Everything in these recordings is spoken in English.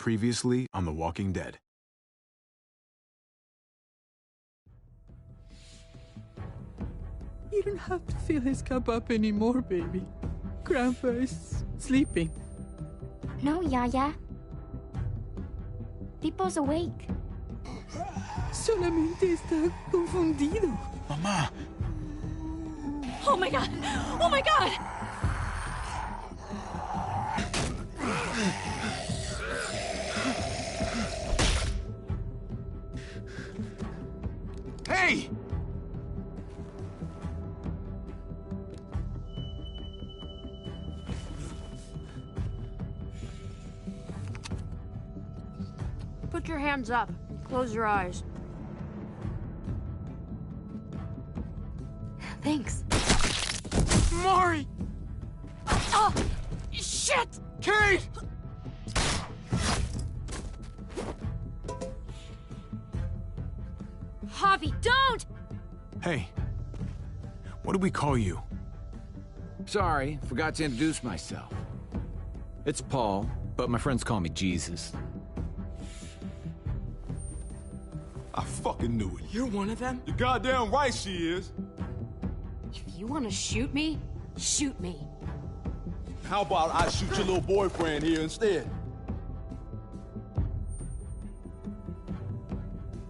Previously on The Walking Dead. You don't have to fill his cup up anymore, baby. Grandpa is sleeping. No, Yaya. Pipo's awake. Solamente está confundido. Mamá! Oh my god! Oh my god! Hey! Put your hands up. Close your eyes. Thanks. Mari! Oh! Shit! Kate! Javi, don't! Hey. What do we call you? Sorry, forgot to introduce myself. It's Paul, but my friends call me Jesus. I fucking knew it. You're one of them? You're goddamn right she is. If you want to shoot me, shoot me. How about I shoot your little boyfriend here instead?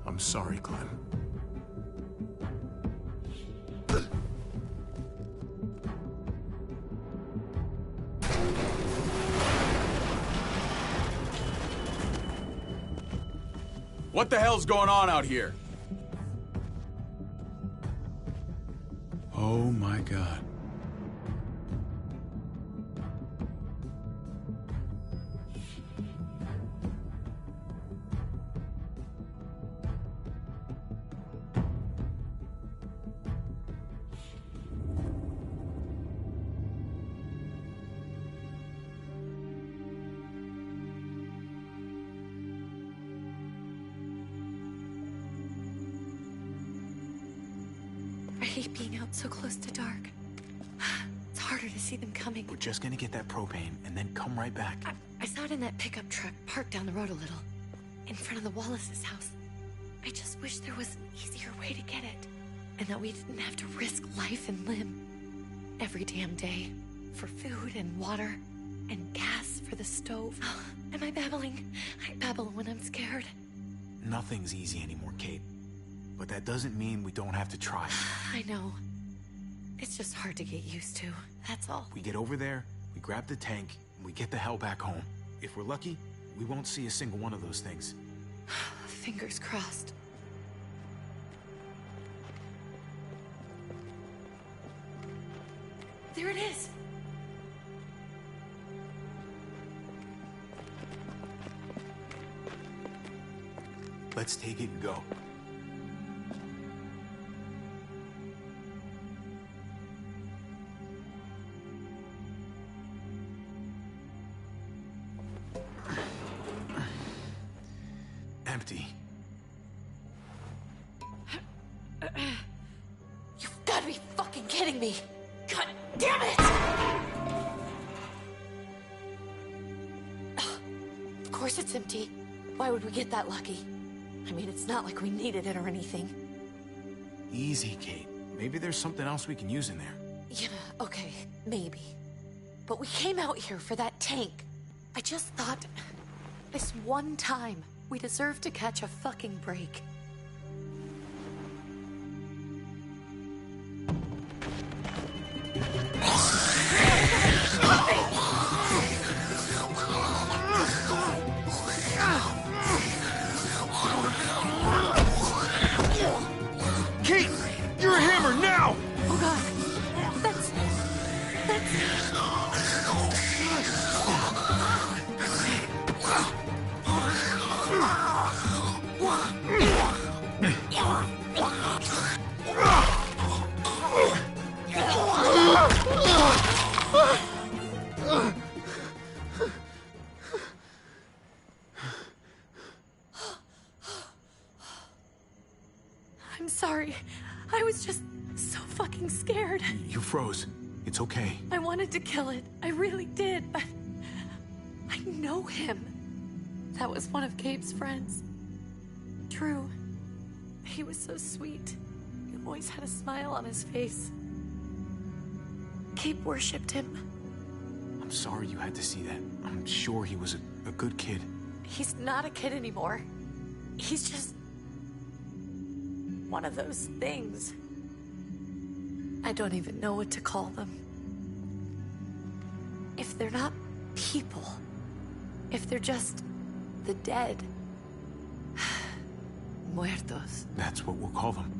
I'm sorry, Clem. What the hell's going on out here? Oh my God. I hate being out so close to dark. It's harder to see them coming. We're just gonna get that propane and then come right back. I saw it in that pickup truck parked down the road a little, in front of the Wallace's house. I just wish there was an easier way to get it, and that we didn't have to risk life and limb every damn day for food and water and gas for the stove. Am I babbling? I babble when I'm scared. Nothing's easy anymore, Kate. But that doesn't mean we don't have to try. I know. It's just hard to get used to, that's all. We get over there, we grab the tank, and we get the hell back home. If we're lucky, we won't see a single one of those things. Fingers crossed. There it is! Let's take it and go. Empty. You've got to be fucking kidding me! God damn it! Of course it's empty. Why would we get that lucky? I mean, it's not like we needed it or anything. Easy, Kate. Maybe there's something else we can use in there. Yeah, okay, maybe. But we came out here for that tank. I just thought, this one time, we deserve to catch a fucking break. Kate! You're a hammer now! Oh god, that's... I'm sorry. I was just so fucking scared. You froze. It's okay. I wanted to kill it. I really did, but I know him. That was one of Gabe's friends. Drew. He was so sweet. He always had a smile on his face. Gabe worshipped him. I'm sorry you had to see that. I'm sure he was a good kid. He's not a kid anymore. He's just one of those things. I don't even know what to call them. If they're not people, if they're just the dead, muertos. That's what we'll call them.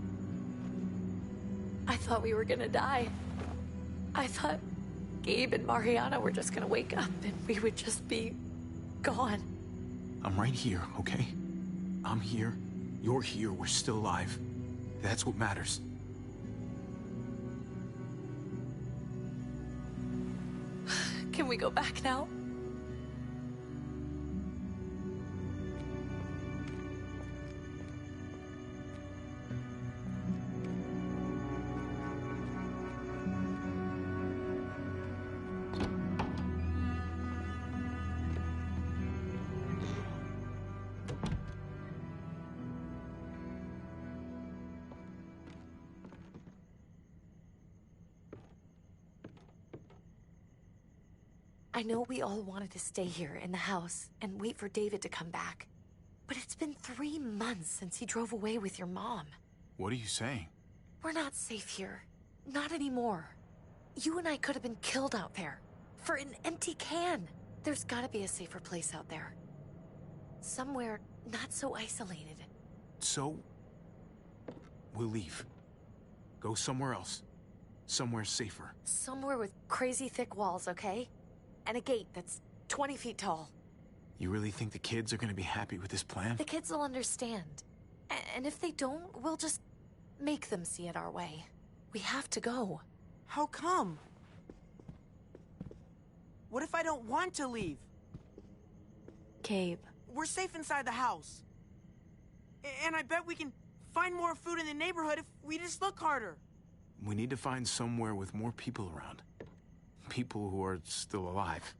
I thought we were gonna die. I thought Gabe and Mariana were just gonna wake up and we would just be gone. I'm right here, okay? I'm here. You're here. We're still alive. That's what matters. Can we go back now? I know we all wanted to stay here in the house and wait for David to come back. But it's been 3 months since he drove away with your mom. What are you saying? We're not safe here. Not anymore. You and I could have been killed out there. For an empty can. There's gotta be a safer place out there. Somewhere not so isolated. So, we'll leave. Go somewhere else. Somewhere safer. Somewhere with crazy thick walls, okay? And a gate that's 20 feet tall. You really think the kids are gonna be happy with this plan? The kids will understand. And if they don't, we'll just make them see it our way. We have to go. How come? What if I don't want to leave? Gabe. We're safe inside the house. And I bet we can find more food in the neighborhood if we just look harder. We need to find somewhere with more people around. People who are still alive.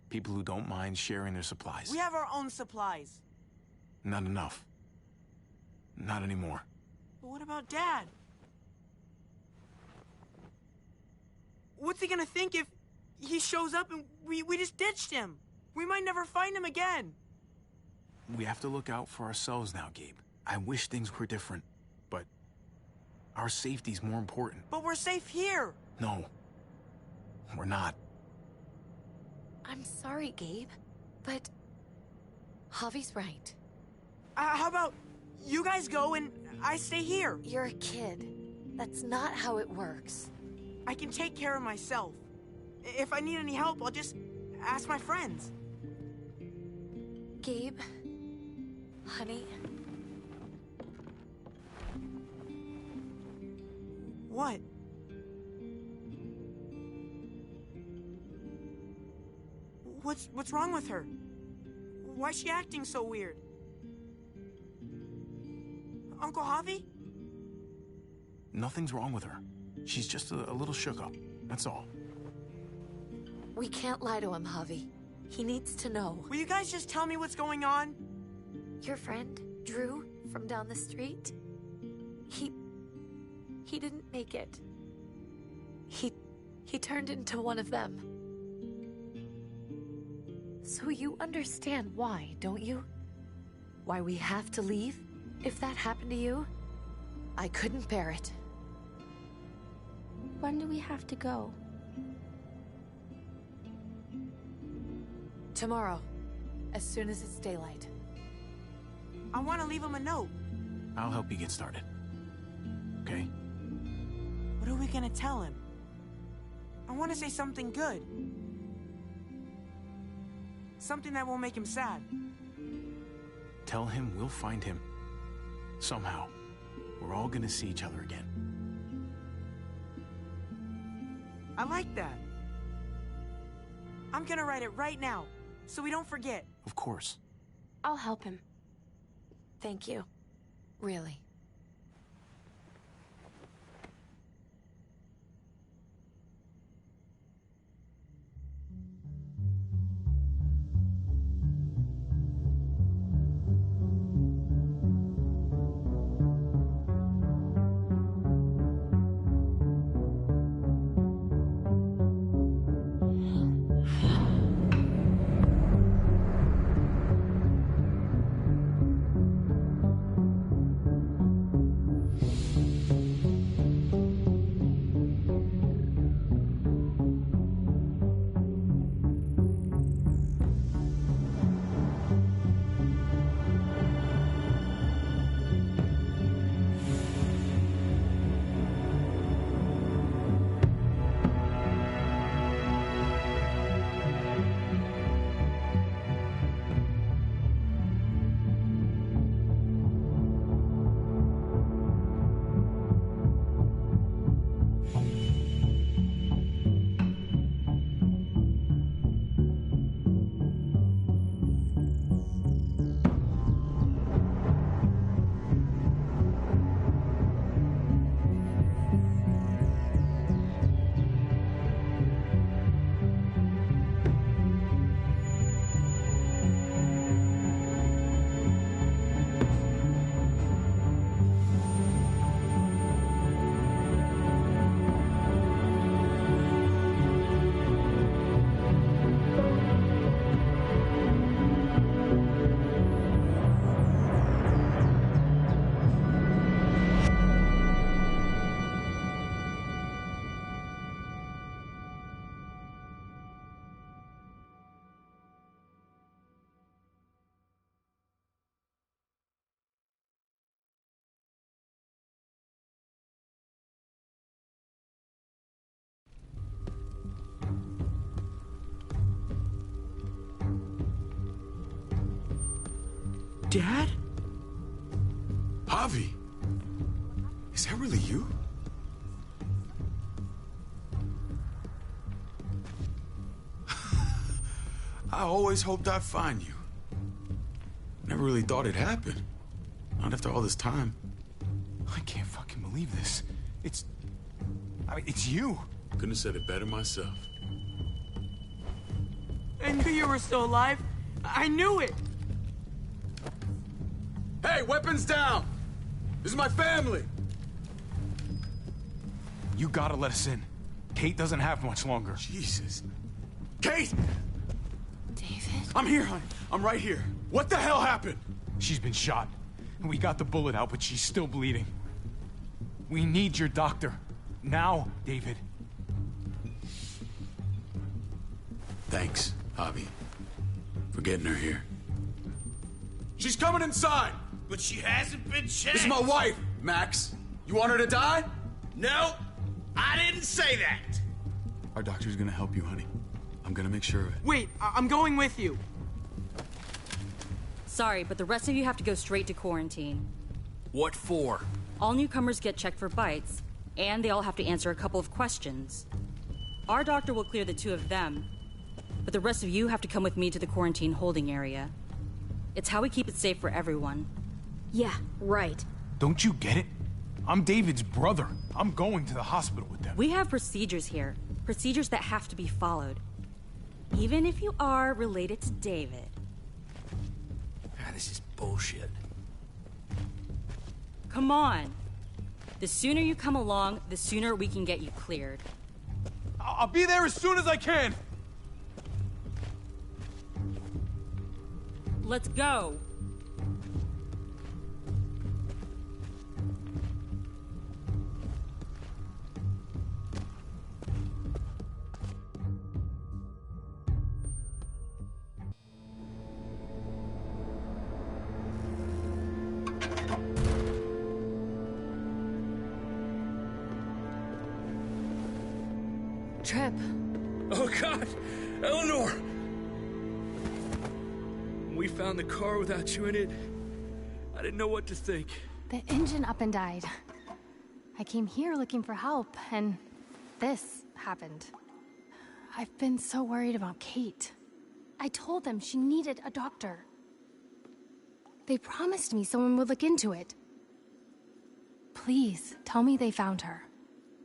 People who don't mind sharing their supplies. We have our own supplies. Not enough. Not anymore. But what about Dad? What's he gonna think if he shows up and we just ditched him? We might never find him again. We have to look out for ourselves now, Gabe. I wish things were different, but our safety's more important. But we're safe here. No, we're not. I'm sorry, Gabe, but Javi's right. How about you guys go and I stay here? You're a kid. That's not how it works. I can take care of myself. If I need any help, I'll just ask my friends. Gabe, honey. What? What's wrong with her? Why's she acting so weird? Uncle Javi? Nothing's wrong with her. She's just a little shook up, that's all. We can't lie to him, Javi. He needs to know. Will you guys just tell me what's going on? Your friend, Drew, from down the street, he didn't make it. He turned into one of them. So you understand why, don't you? Why we have to leave? If that happened to you, I couldn't bear it. When do we have to go? Tomorrow, as soon as it's daylight. I want to leave him a note. I'll help you get started. Okay? What are we gonna tell him? I want to say something good. Something that won't make him sad. Tell him we'll find him. Somehow. We're all gonna see each other again. I like that. I'm gonna write it right now, so we don't forget. Of course. I'll help him. Thank you. Really. Dad? Javi, is that really you? I always hoped I'd find you. Never really thought it'd happen. Not after all this time. I can't fucking believe this. It's you. Couldn't have said it better myself. I knew you were still alive. I knew it. Hey, weapons down! This is my family! You gotta let us in. Kate doesn't have much longer. Jesus. Kate! David? I'm here, honey. I'm right here. What the hell happened? She's been shot. We got the bullet out, but she's still bleeding. We need your doctor. Now, David. Thanks, Javi, for getting her here. She's coming inside! But she hasn't been checked. This is my wife, Max. You want her to die? No, I didn't say that. Our doctor's gonna help you, honey. I'm gonna make sure of it. Wait, I'm going with you. Sorry, but the rest of you have to go straight to quarantine. What for? All newcomers get checked for bites, and they all have to answer a couple of questions. Our doctor will clear the two of them, but the rest of you have to come with me to the quarantine holding area. It's how we keep it safe for everyone. Yeah, right. Don't you get it? I'm David's brother. I'm going to the hospital with them. We have procedures here. Procedures that have to be followed. Even if you are related to David. This is bullshit. Come on. The sooner you come along, the sooner we can get you cleared. I'll be there as soon as I can. Let's go. Trip. Oh, God! Eleanor! We found the car without you in it. I didn't know what to think. The engine up and died. I came here looking for help, and this happened. I've been so worried about Kate. I told them she needed a doctor. They promised me someone would look into it. Please, tell me they found her.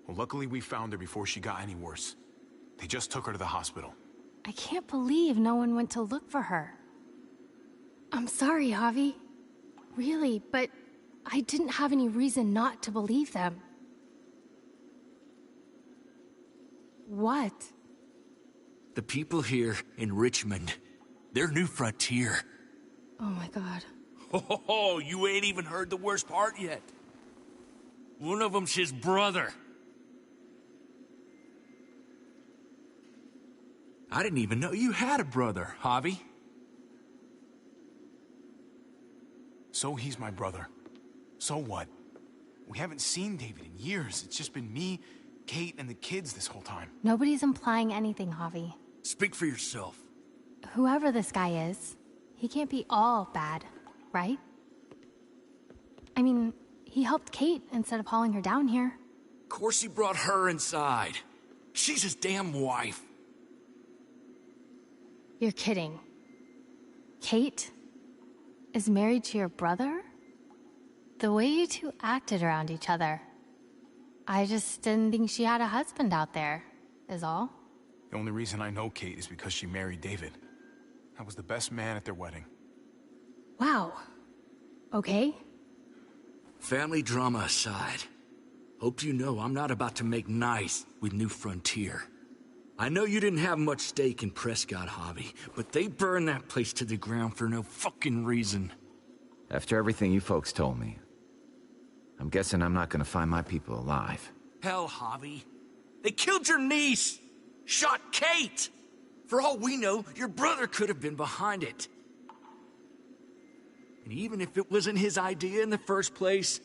Well, luckily we found her before she got any worse. They just took her to the hospital. I can't believe no one went to look for her. I'm sorry, Javi. Really, but I didn't have any reason not to believe them. What? The people here in Richmond, their new frontier. Oh my God. Oh, you ain't even heard the worst part yet. One of them's his brother. I didn't even know you had a brother, Javi. So he's my brother. So what? We haven't seen David in years. It's just been me, Kate, and the kids this whole time. Nobody's implying anything, Javi. Speak for yourself. Whoever this guy is, he can't be all bad, right? I mean, he helped Kate instead of hauling her down here. Of course he brought her inside. She's his damn wife. You're kidding. Kate is married to your brother? The way you two acted around each other. I just didn't think she had a husband out there, is all. The only reason I know Kate is because she married David. I was the best man at their wedding. Wow. Okay. Family drama aside, hope you know I'm not about to make nice with New Frontier. I know you didn't have much stake in Prescott, Javi, but they burned that place to the ground for no fucking reason. After everything you folks told me, I'm guessing I'm not gonna find my people alive. Hell, Javi. They killed your niece! Shot Kate! For all we know, your brother could have been behind it. And even if it wasn't his idea in the first place,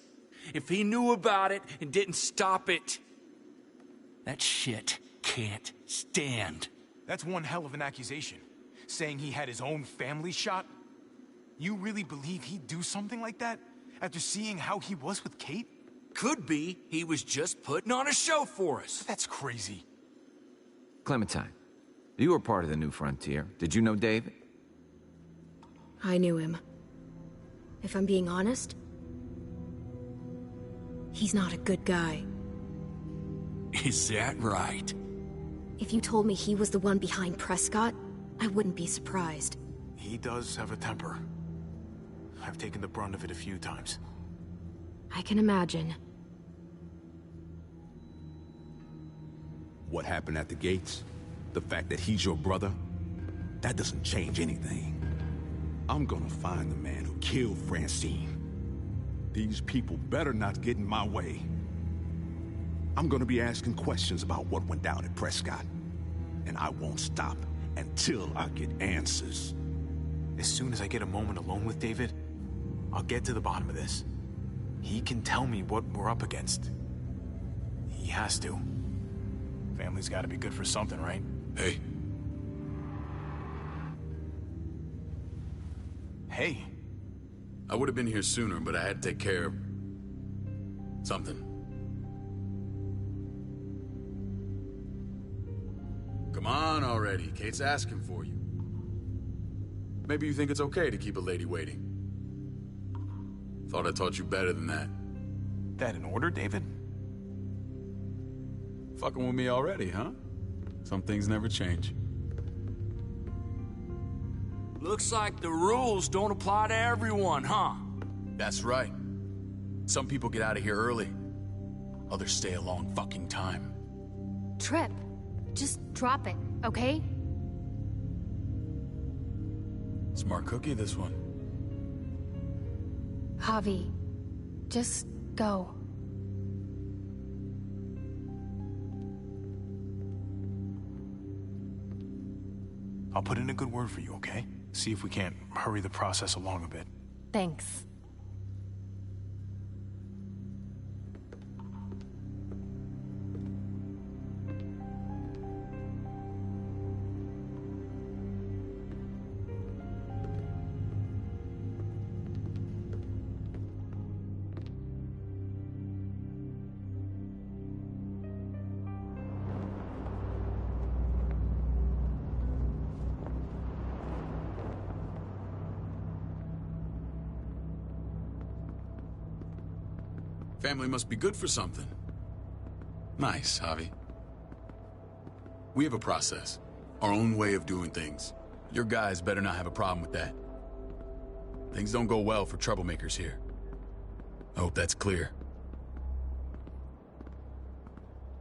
if he knew about it and didn't stop it, that shit can't stand. That's one hell of an accusation. Saying he had his own family shot? You really believe he'd do something like that? After seeing how he was with Kate? Could be he was just putting on a show for us. That's crazy. Clementine, you were part of the New Frontier. Did you know David? I knew him. If I'm being honest, he's not a good guy. Is that right? If you told me he was the one behind Prescott, I wouldn't be surprised. He does have a temper. I've taken the brunt of it a few times. I can imagine. What happened at the gates? The fact that he's your brother? That doesn't change anything. I'm gonna find the man who killed Francine. These people better not get in my way. I'm gonna be asking questions about what went down at Prescott. And I won't stop until I get answers. As soon as I get a moment alone with David, I'll get to the bottom of this. He can tell me what we're up against. He has to. Family's gotta be good for something, right? Hey. Hey. I would have been here sooner, but I had to take care of something. Come on already. Kate's asking for you. Maybe you think it's okay to keep a lady waiting. Thought I taught you better than that. That in order, David? Fucking with me already, huh? Some things never change. Looks like the rules don't apply to everyone, huh? That's right. Some people get out of here early. Others stay a long fucking time. Trip, just drop it, okay? Smart cookie, this one. Javi, just go. I'll put in a good word for you, okay? See if we can't hurry the process along a bit. Thanks. Family must be good for something. Nice, Javi. We have a process. Our own way of doing things. Your guys better not have a problem with that. Things don't go well for troublemakers here. I hope that's clear.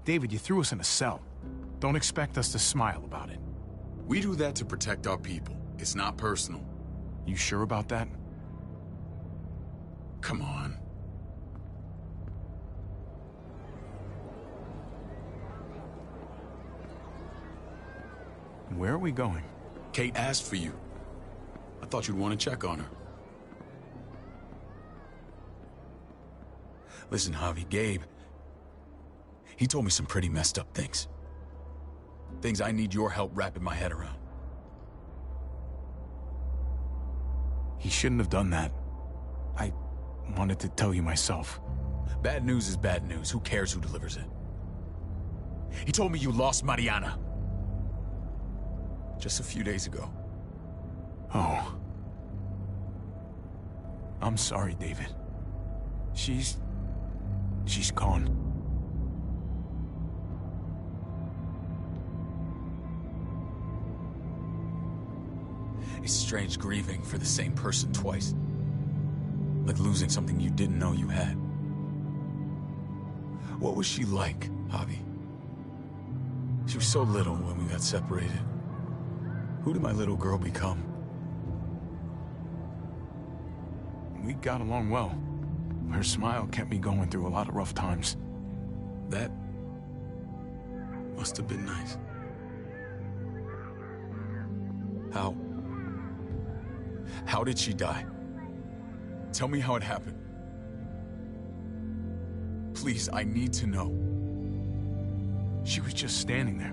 David, you threw us in a cell. Don't expect us to smile about it. We do that to protect our people. It's not personal. You sure about that? Come on. Where are we going? Kate asked for you. I thought you'd want to check on her. Listen, Javi, Gabe, he told me some pretty messed up things. Things I need your help wrapping my head around. He shouldn't have done that. I wanted to tell you myself. Bad news is bad news. Who cares who delivers it? He told me you lost Mariana. Just a few days ago. Oh. I'm sorry, David. She's gone. It's strange grieving for the same person twice. Like losing something you didn't know you had. What was she like, Javi? She was so little when we got separated. Who did my little girl become? We got along well. Her smile kept me going through a lot of rough times. That must have been nice. How did she die? Tell me how it happened. Please, I need to know. She was just standing there,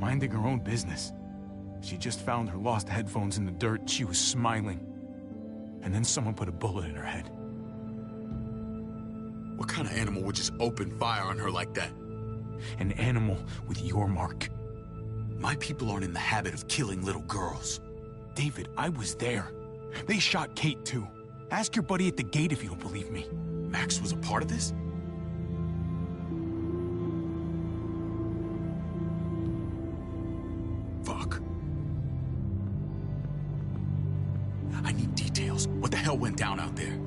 minding her own business. She just found her lost headphones in the dirt. She was smiling. and then someone put a bullet in her head. What kind of animal would just open fire on her like that? An animal with your mark. My people aren't in the habit of killing little girls. David, I was there. They shot Kate too. Ask your buddy at the gate if you don't believe me. Max was a part of this? Fuck. I need details. What the hell went down out there?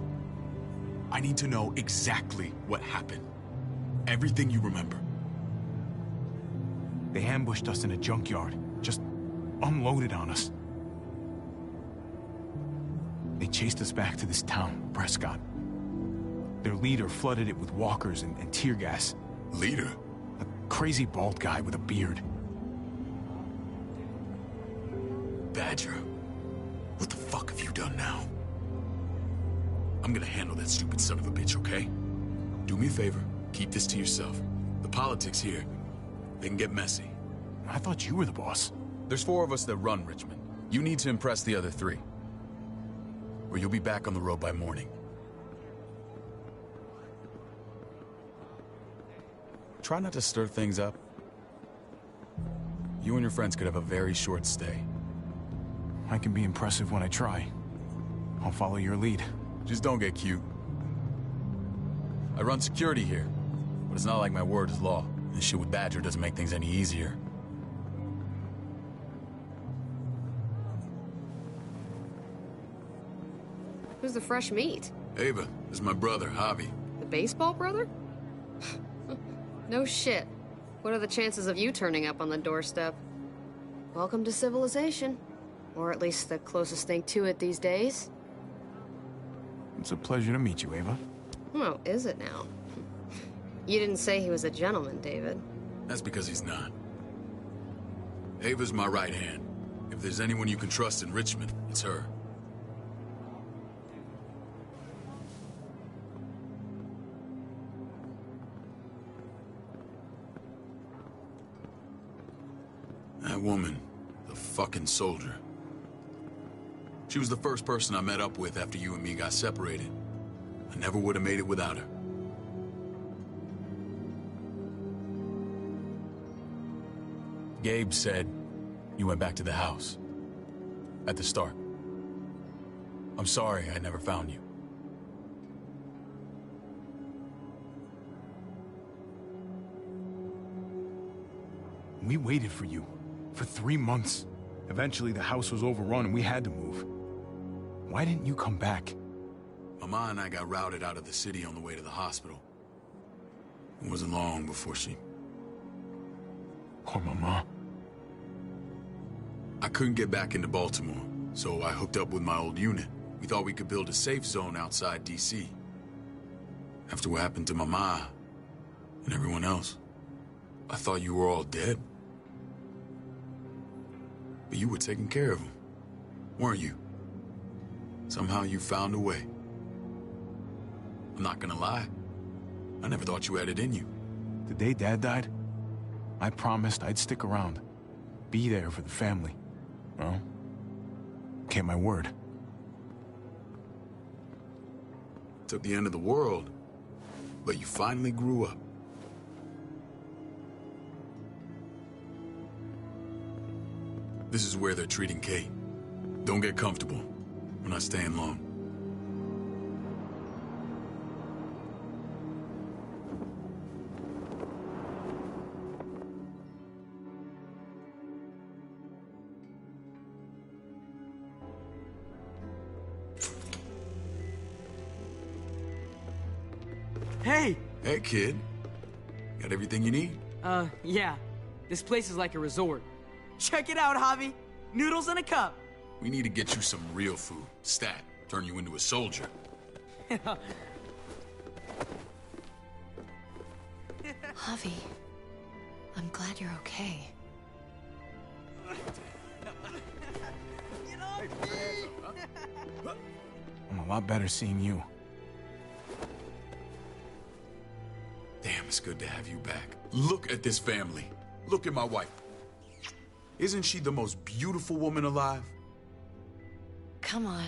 I need to know exactly what happened. Everything you remember. They ambushed us in a junkyard. Just unloaded on us. They chased us back to this town, Prescott. Their leader flooded it with walkers and tear gas. Leader? A crazy bald guy with a beard. Badger, what the fuck have you done now? I'm gonna handle that stupid son of a bitch, okay? Do me a favor, keep this to yourself. The politics here, they can get messy. I thought you were the boss. There's 4 of us that run Richmond. You need to impress the other 3. Or you'll be back on the road by morning. Try not to stir things up. You and your friends could have a very short stay. I can be impressive when I try. I'll follow your lead. Just don't get cute. I run security here, but it's not like my word is law. This shit with Badger doesn't make things any easier. Who's the fresh meat? Ava, this is my brother, Javi. The baseball brother? No shit. What are the chances of you turning up on the doorstep? Welcome to civilization. Or at least the closest thing to it these days. It's a pleasure to meet you, Ava. Oh, is it now? You didn't say he was a gentleman, David. That's because he's not. Ava's my right hand. If there's anyone you can trust in Richmond, it's her. That woman, the fucking soldier. She was the first person I met up with after you and me got separated. I never would have made it without her. Gabe said you went back to the house. At the start. I'm sorry I never found you. We waited for you. For 3 months. Eventually the house was overrun and we had to move. Why didn't you come back? Mama and I got routed out of the city on the way to the hospital. It wasn't long before she... Poor Mama. I couldn't get back into Baltimore, so I hooked up with my old unit. We thought we could build a safe zone outside D.C. After what happened to Mama and everyone else, I thought you were all dead. But you were taking care of them, weren't you? Somehow you found a way. I'm not gonna lie. I never thought you had it in you. The day Dad died, I promised I'd stick around. Be there for the family. Well, kept my word. Took the end of the world, but you finally grew up. This is where they're treating Kate. Don't get comfortable. We're not staying long. Hey! Hey, kid. Got everything you need? Yeah. This place is like a resort. Check it out, Javi. Noodles in a cup. We need to get you some real food. Stat. Turn you into a soldier. Javi, I'm glad you're okay. I'm a lot better seeing you. Damn, it's good to have you back. Look at this family. Look at my wife. Isn't she the most beautiful woman alive? Come on.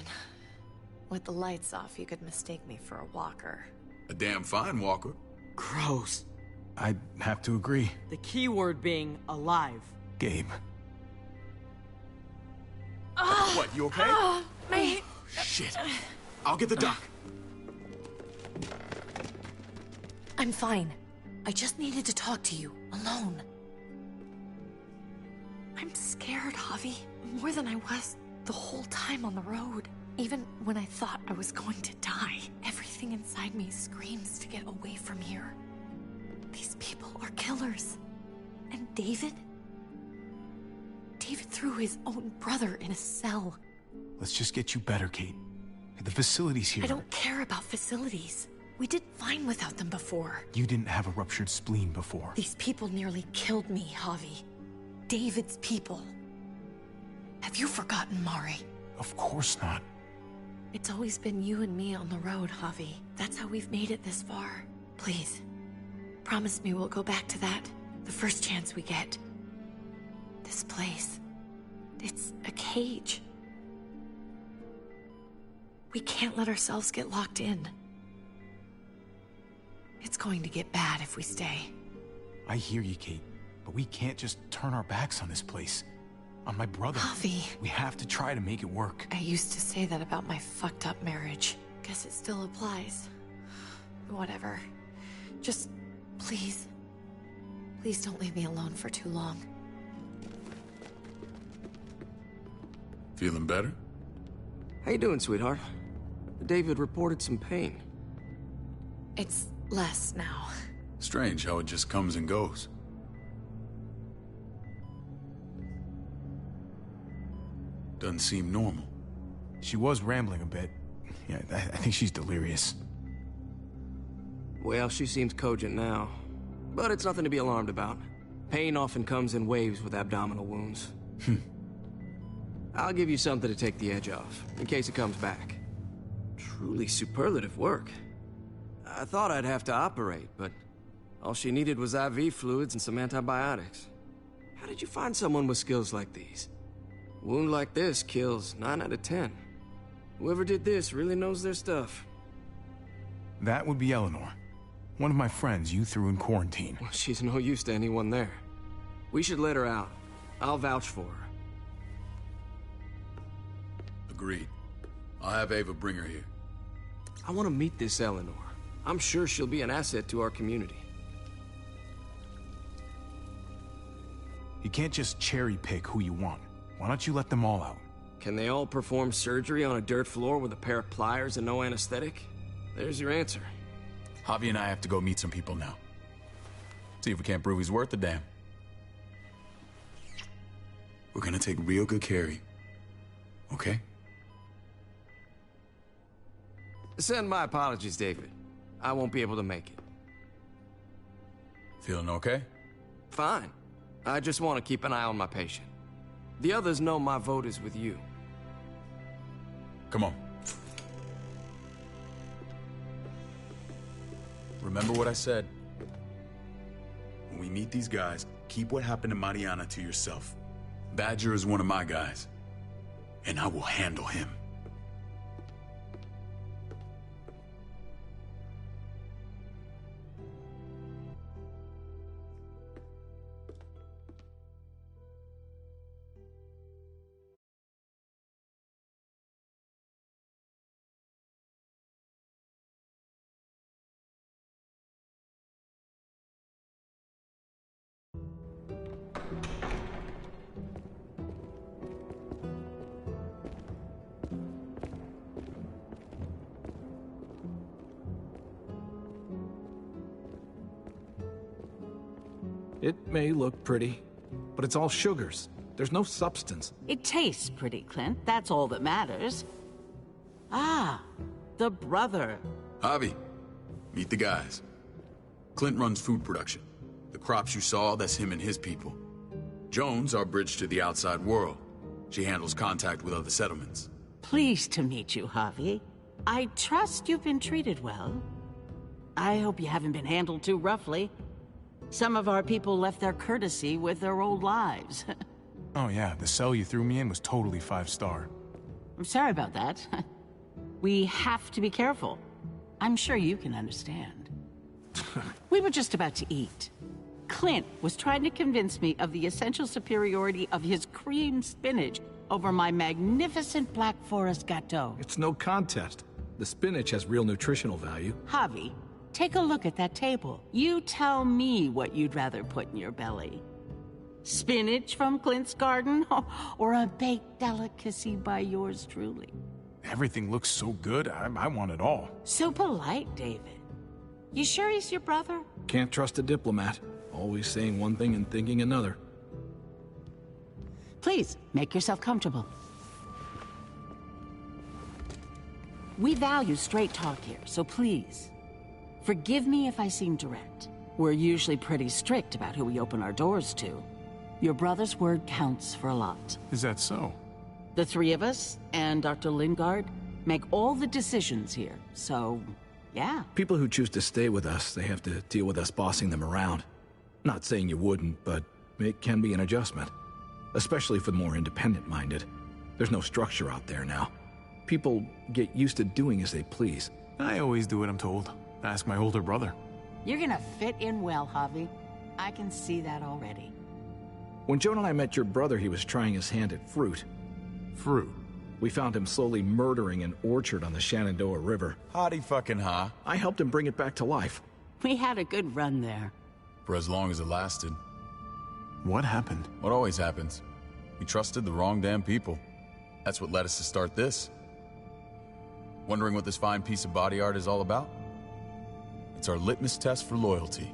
With the lights off, you could mistake me for a walker. A damn fine walker. Gross. I'd have to agree. The key word being alive. Gabe. What, you okay? Mate! Shit. I'll get the doc. I'm fine. I just needed to talk to you, alone. I'm scared, Javi. More than I was the whole time on the road. Even when I thought I was going to die, everything inside me screams to get away from here. These people are killers. And David? David threw his own brother in a cell. Let's just get you better, Kate. The facility's here. I don't care about facilities. We did fine without them before. You didn't have a ruptured spleen before. These people nearly killed me, Javi. David's people. Have you forgotten, Mari? Of course not. It's always been you and me on the road, Javi. That's how we've made it this far. Please, promise me we'll go back to that the first chance we get. This place, it's a cage. We can't let ourselves get locked in. It's going to get bad if we stay. I hear you, Kate, but we can't just turn our backs on this place. On my brother. Javi. We have to try to make it work. I used to say that about my fucked up marriage. Guess it still applies. Whatever. Just, please. Please don't leave me alone for too long. Feeling better? How you doing, sweetheart? David reported some pain. It's less now. Strange how it just comes and goes. Doesn't seem normal. She was rambling a bit. Yeah, I think she's delirious. Well, she seems cogent now. But it's nothing to be alarmed about. Pain often comes in waves with abdominal wounds. I'll give you something to take the edge off, in case it comes back. Truly superlative work. I thought I'd have to operate, but all she needed was IV fluids and some antibiotics. How did you find someone with skills like these? A wound like this kills 9 out of 10. Whoever did this really knows their stuff. That would be Eleanor. One of my friends you threw in quarantine. Well, she's no use to anyone there. We should let her out. I'll vouch for her. Agreed. I'll have Ava bring her here. I want to meet this Eleanor. I'm sure she'll be an asset to our community. You can't just cherry pick who you want. Why don't you let them all out? Can they all perform surgery on a dirt floor with a pair of pliers and no anesthetic? There's your answer. Javi and I have to go meet some people now. See if we can't prove he's worth the damn. We're gonna take real good care of you. Okay? Send my apologies, David. I won't be able to make it. Feeling okay? Fine. I just want to keep an eye on my patient. The others know my vote is with you. Come on. Remember what I said. When we meet these guys, keep what happened to Mariana to yourself. Badger is one of my guys, and I will handle him. It may look pretty, but it's all sugars. There's no substance. It tastes pretty, Clint. That's all that matters. Ah, the brother. Javi, meet the guys. Clint runs food production. The crops you saw, that's him and his people. Jones, our bridge to the outside world. She handles contact with other settlements. Pleased to meet you, Javi. I trust you've been treated well. I hope you haven't been handled too roughly. Some of our people left their courtesy with their old lives. Oh yeah, the cell you threw me in was totally 5-star. I'm sorry about that. We have to be careful. I'm sure you can understand. We were just about to eat. Clint was trying to convince me of the essential superiority of his cream spinach over my magnificent Black Forest gâteau. It's no contest. The spinach has real nutritional value. Javi, take a look at that table. You tell me what you'd rather put in your belly. Spinach from Clint's garden, or a baked delicacy by yours truly? Everything looks so good, I want it all. So polite, David. You sure he's your brother? Can't trust a diplomat. Always saying one thing and thinking another. Please, make yourself comfortable. We value straight talk here, so please, forgive me if I seem direct. We're usually pretty strict about who we open our doors to. Your brother's word counts for a lot. Is that so? The three of us and Dr. Lingard make all the decisions here, so, yeah. People who choose to stay with us, they have to deal with us bossing them around. Not saying you wouldn't, but it can be an adjustment. Especially for the more independent-minded. There's no structure out there now. People get used to doing as they please. I always do what I'm told. Ask my older brother. You're gonna fit in well, Javi. I can see that already. When Joan and I met your brother, he was trying his hand at fruit. Fruit? We found him slowly murdering an orchard on the Shenandoah River. Howdy fucking ha. I helped him bring it back to life. We had a good run there. For as long as it lasted. What happened? What always happens. We trusted the wrong damn people. That's what led us to start this. Wondering what this fine piece of body art is all about? It's our litmus test for loyalty.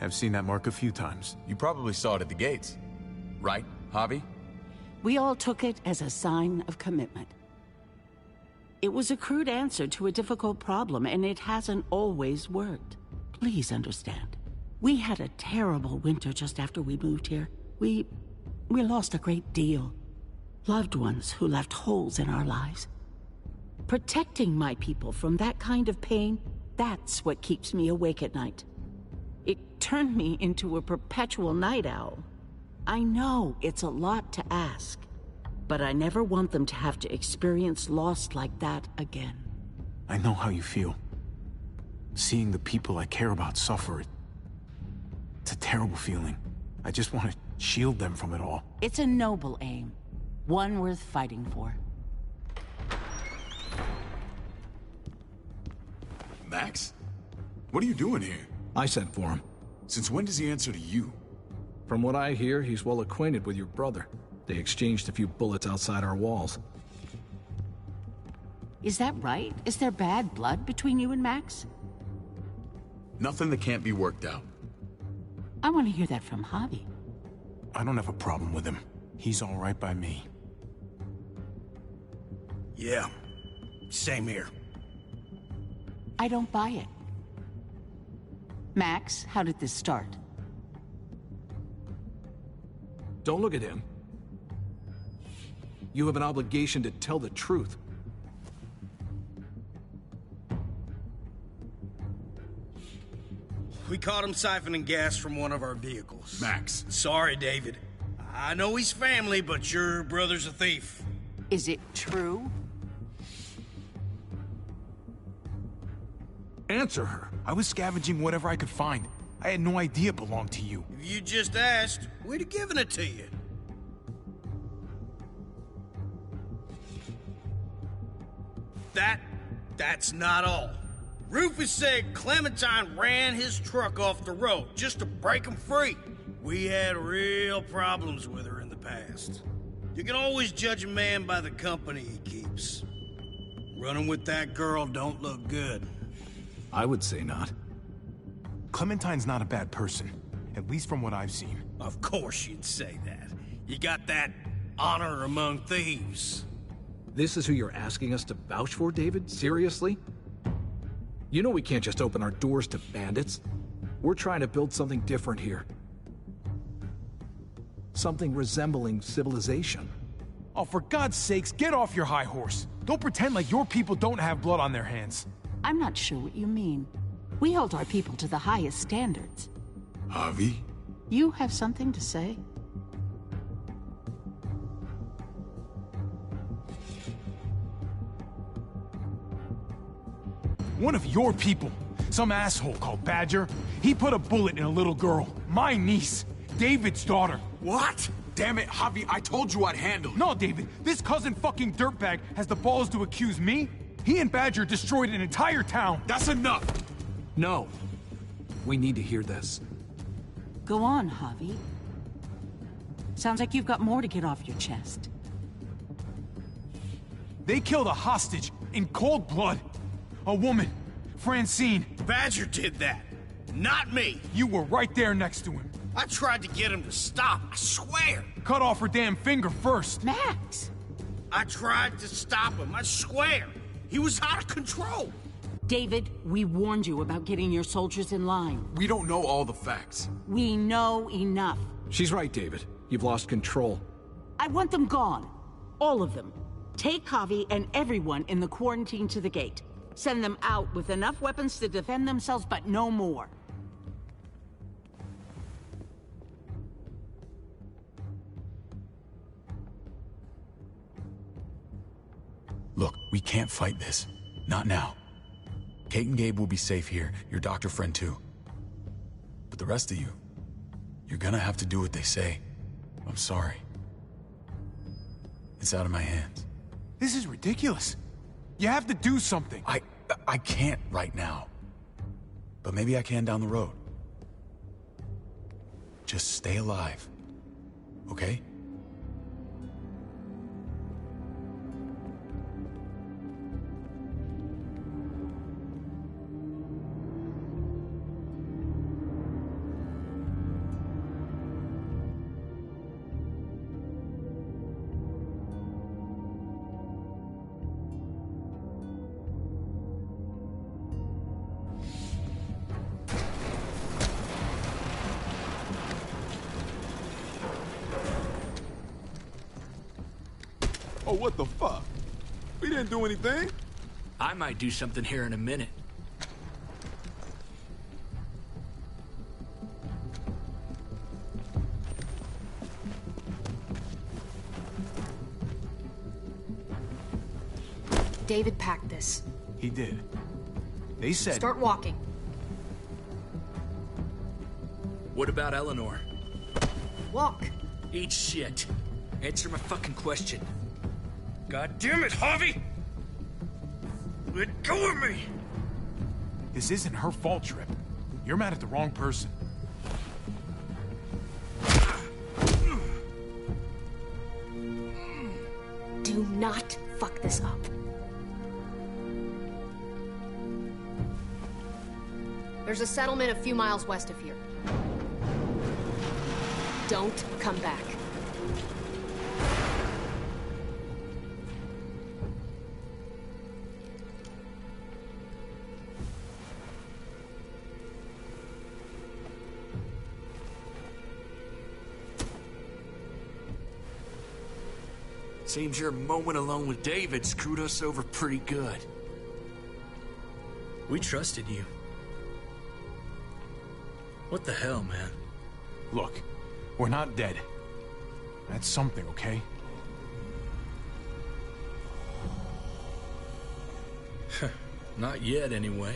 I've seen that mark a few times. You probably saw it at the gates. Right, Javi? We all took it as a sign of commitment. It was a crude answer to a difficult problem, and it hasn't always worked. Please understand. We had a terrible winter just after we moved here. We lost a great deal. Loved ones who left holes in our lives. Protecting my people from that kind of pain, that's what keeps me awake at night. It turned me into a perpetual night owl. I know it's a lot to ask, but I never want them to have to experience loss like that again. I know how you feel. Seeing the people I care about suffer, it's a terrible feeling. I just want to shield them from it all. It's a noble aim, one worth fighting for. Max? What are you doing here? I sent for him. Since when does he answer to you? From what I hear, he's well acquainted with your brother. They exchanged a few bullets outside our walls. Is that right? Is there bad blood between you and Max? Nothing that can't be worked out. I want to hear that from Javi. I don't have a problem with him. He's all right by me. Yeah, same here. I don't buy it. Max, how did this start? Don't look at him. You have an obligation to tell the truth. We caught him siphoning gas from one of our vehicles. Max. Sorry, David. I know he's family, but your brother's a thief. Is it true? Answer her. I was scavenging whatever I could find. I had no idea it belonged to you. If you just asked, we'd have given it to you. That's not all. Rufus said Clementine ran his truck off the road just to break him free. We had real problems with her in the past. You can always judge a man by the company he keeps. Running with that girl don't look good. I would say not. Clementine's not a bad person, at least from what I've seen. Of course you'd say that. You got that honor among thieves. This is who you're asking us to vouch for, David? Seriously? You know we can't just open our doors to bandits. We're trying to build something different here. Something resembling civilization. Oh, for God's sakes, get off your high horse. Don't pretend like your people don't have blood on their hands. I'm not sure what you mean. We hold our people to the highest standards. Javi? You have something to say? One of your people. Some asshole called Badger. He put a bullet in a little girl. My niece. David's daughter. What? Damn it, Javi, I told you I'd handle it. No, David. This cousin fucking dirtbag has the balls to accuse me? He and Badger destroyed an entire town. That's enough. No. We need to hear this. Go on, Javi. Sounds like you've got more to get off your chest. They killed a hostage in cold blood. A woman, Francine. Badger did that, not me. You were right there next to him. I tried to get him to stop, I swear. Cut off her damn finger first. Max! I tried to stop him, I swear. He was out of control. David, we warned you about getting your soldiers in line. We don't know all the facts. We know enough. She's right, David. You've lost control. I want them gone. All of them. Take Javi and everyone in the quarantine to the gate. Send them out with enough weapons to defend themselves, but no more. Look, we can't fight this. Not now. Kate and Gabe will be safe here, your doctor friend too. But the rest of you, you're gonna have to do what they say. I'm sorry. It's out of my hands. This is ridiculous. You have to do something. I can't right now. But maybe I can down the road. Just stay alive. Okay? Oh, what the fuck? We didn't do anything. I might do something here in a minute. David packed this. He did. They said... Start walking. What about Eleanor? Walk. Eat shit. Answer my fucking question. God damn it, Javi! Let go of me! This isn't her fault, Trip. You're mad at the wrong person. Do not fuck this up. There's a settlement a few miles west of here. Don't come back. Seems your moment alone with David screwed us over pretty good. We trusted you. What the hell, man? Look, we're not dead. That's something, okay? Not yet, anyway.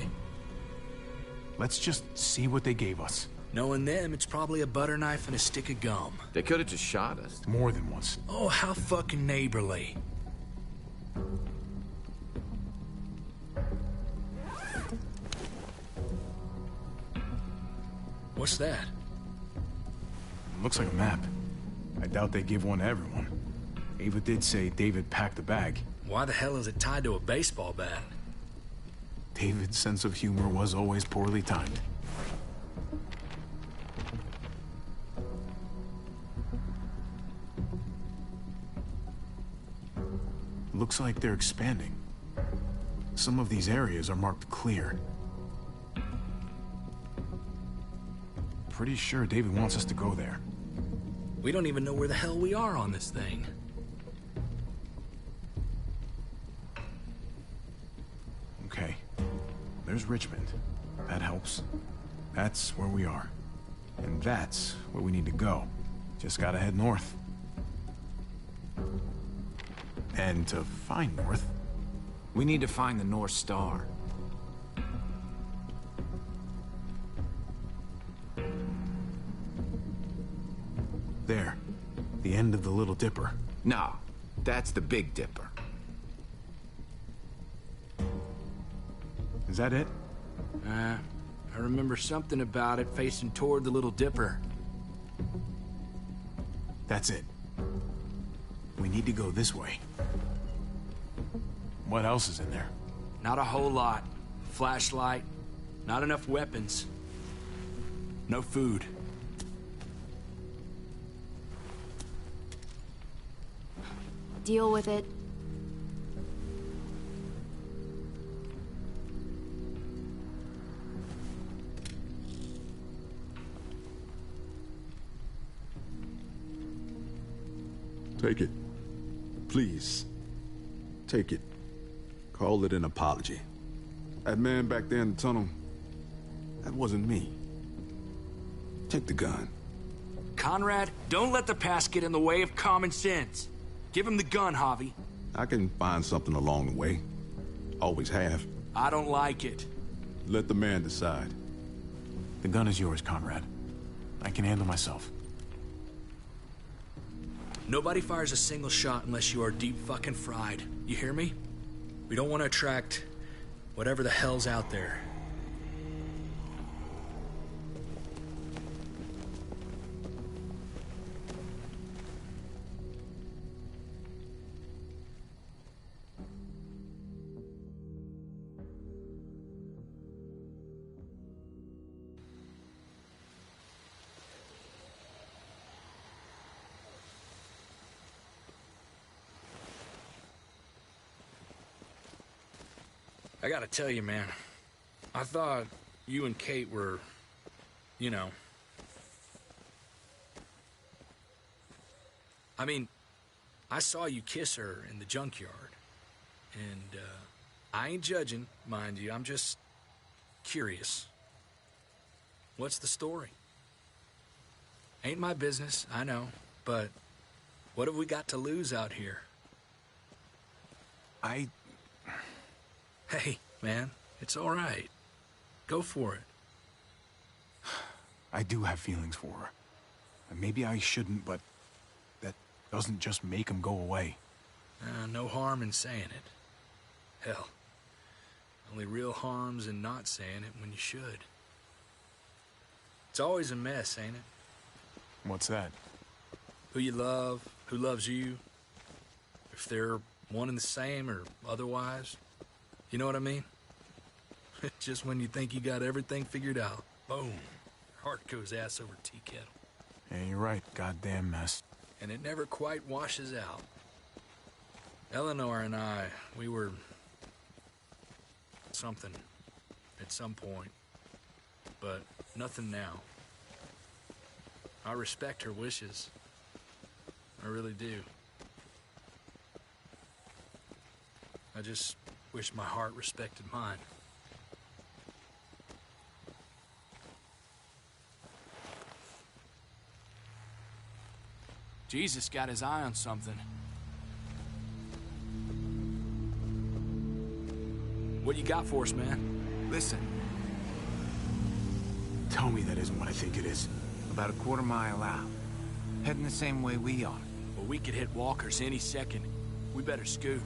Let's just see what they gave us. Knowing them, it's probably a butter knife and a stick of gum. They could have just shot us. More than once. Oh, how fucking neighborly. What's that? Looks like a map. I doubt they give one to everyone. Ava did say David packed the bag. Why the hell is it tied to a baseball bat? David's sense of humor was always poorly timed. Looks like they're expanding. Some of these areas are marked clear. Pretty sure David wants us to go there. We don't even know where the hell we are on this thing. Okay. There's Richmond. That helps. That's where we are. And that's where we need to go. Just gotta head north. And to find north... We need to find the North Star. there. The end of the Little Dipper. No, that's the Big Dipper. Is that it? I remember something about it facing toward the Little Dipper. That's it. We need to go this way. What else is in there? Not a whole lot. Flashlight, not enough weapons. No food. Deal with it. Take it. Please. Take it. Call it an apology. That man back there in the tunnel, that wasn't me. Take the gun. Conrad, don't let the past get in the way of common sense. Give him the gun, Javi. I can find something along the way. Always have. I don't like it. Let the man decide. The gun is yours, Conrad. I can handle myself. Nobody fires a single shot unless you are deep fucking fried. You hear me? We don't want to attract whatever the hell's out there. I gotta tell you, man, I thought you and Kate were, you know... I mean, I saw you kiss her in the junkyard. And, I ain't judging, mind you, I'm just curious. What's the story? Ain't my business, I know, but what have we got to lose out here? Hey, man, it's all right. Go for it. I do have feelings for her. And maybe I shouldn't, but that doesn't just make them go away. No harm in saying it. Hell, only real harm's in not saying it when you should. It's always a mess, ain't it? What's that? Who you love, who loves you, if they're one and the same or otherwise. You know what I mean? Just when you think you got everything figured out, boom, your heart goes ass over tea kettle. Yeah, you're right. Goddamn mess. And it never quite washes out. Eleanor and I, we were... something at some point. But nothing now. I respect her wishes. I really do. I just wish my heart respected mine. Jesus got his eye on something. What you got for us, man? Listen. Tell me that isn't what I think it is. About a quarter mile out. Heading the same way we are. Well, we could hit walkers any second. We better scoot.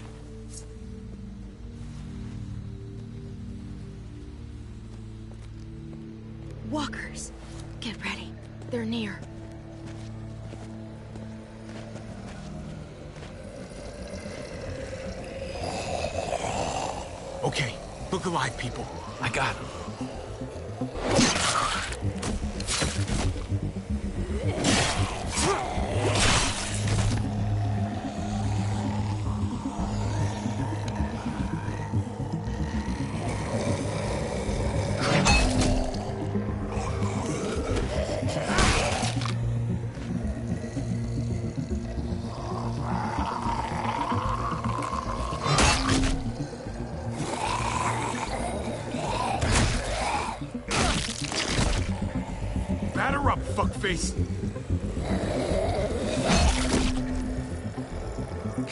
Walkers. Get ready. They're near. Okay, look alive, people. I got him. Batter up, fuckface!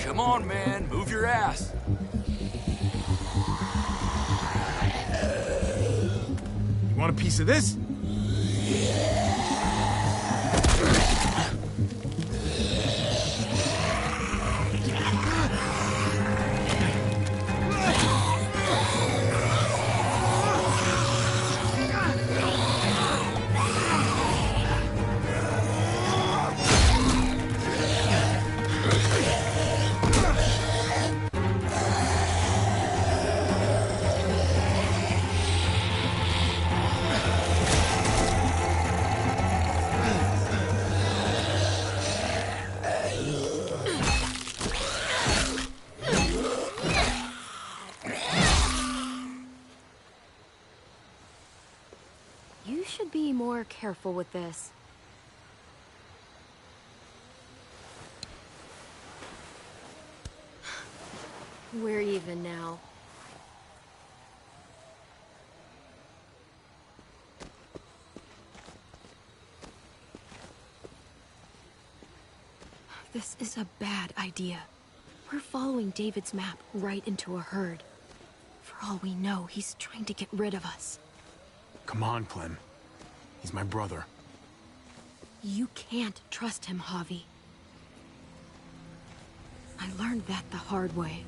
Come on, man. Move your ass. You want a piece of this? You should be more careful with this. We're even now. This is a bad idea. We're following David's map right into a herd. For all we know, he's trying to get rid of us. Come on, Clem. He's my brother. You can't trust him, Javi. I learned that the hard way.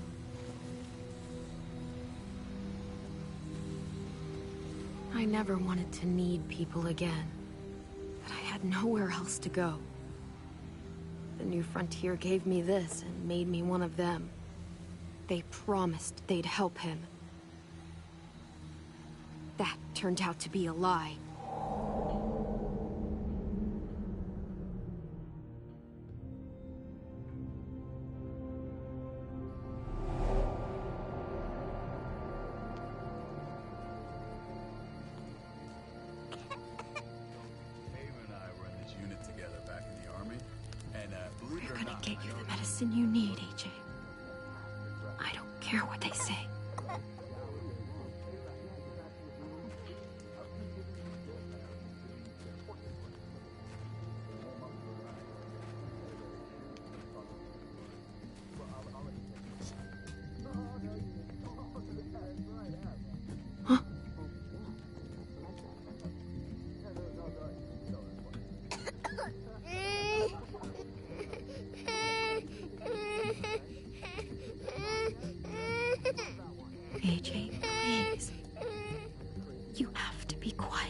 I never wanted to need people again, but I had nowhere else to go. The New Frontier gave me this and made me one of them. They promised they'd help him. That turned out to be a lie. We're gonna get you the medicine you need, AJ. I don't care what they say. AJ, please. You have to be quiet.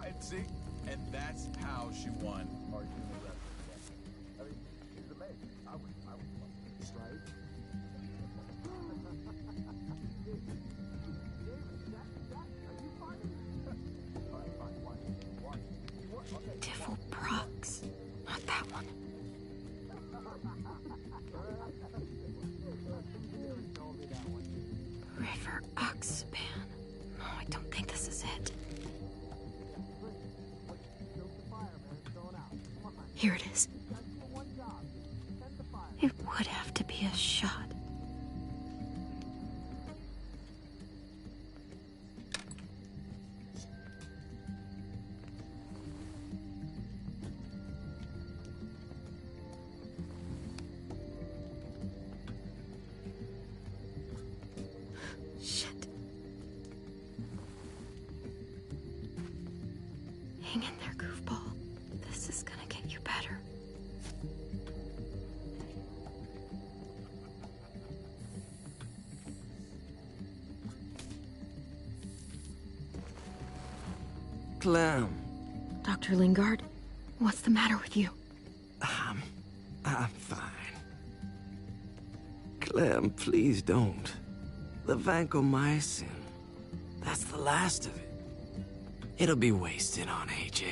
And see, and that's how she won. Prox. Not that one. River Oxpan. No, I don't think this is it. Here it is. It would have to be a shot. Hang in there, goofball. This is gonna get you better. Clem. Dr. Lingard, what's the matter with you? I'm fine. Clem, please don't. The vancomycin. That's the last of it. It'll be wasted on AJ.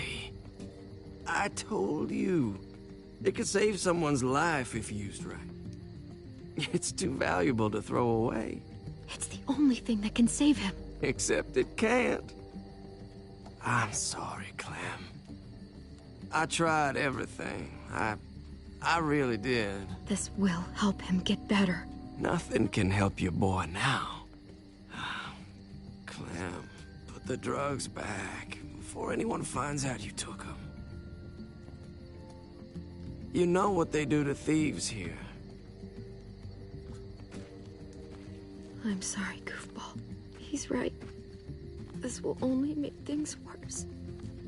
I told you. It could save someone's life if used right. It's too valuable to throw away. It's the only thing that can save him. Except it can't. I'm sorry, Clem. I tried everything. I really did. This will help him get better. Nothing can help your boy now. Clem, put the drugs back before anyone finds out you took them. You know what they do to thieves here. I'm sorry, goofball. He's right. This will only make things worse.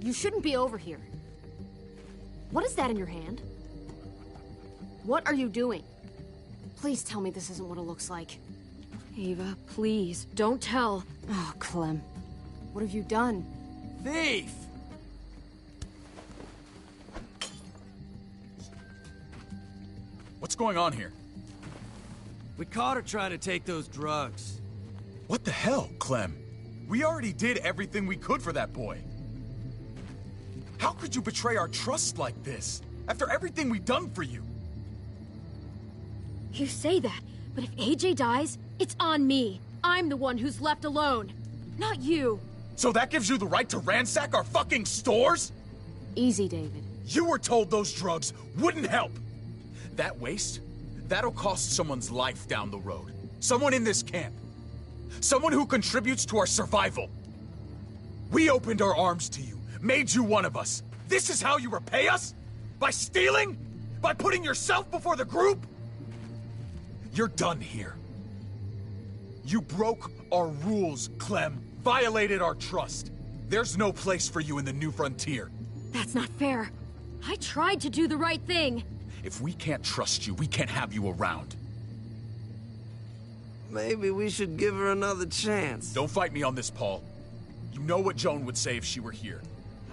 You shouldn't be over here. What is that in your hand? What are you doing? Please tell me this isn't what it looks like. Ava, please, don't tell. Oh, Clem. What have you done? Thief! What's going on here? We caught her trying to take those drugs. What the hell, Clem? We already did everything we could for that boy. How could you betray our trust like this, after everything we've done for you? You say that, but if AJ dies, it's on me. I'm the one who's left alone, not you. So that gives you the right to ransack our fucking stores? Easy, David. You were told those drugs wouldn't help. That waste, that'll cost someone's life down the road. Someone in this camp. Someone who contributes to our survival. We opened our arms to you, made you one of us. This is how you repay us? By stealing? By putting yourself before the group? You're done here. You broke our rules, Clem. Violated our trust. There's no place for you in the New Frontier. That's not fair. I tried to do the right thing. If we can't trust you, we can't have you around. Maybe we should give her another chance. Don't fight me on this, Paul. You know what Joan would say if she were here.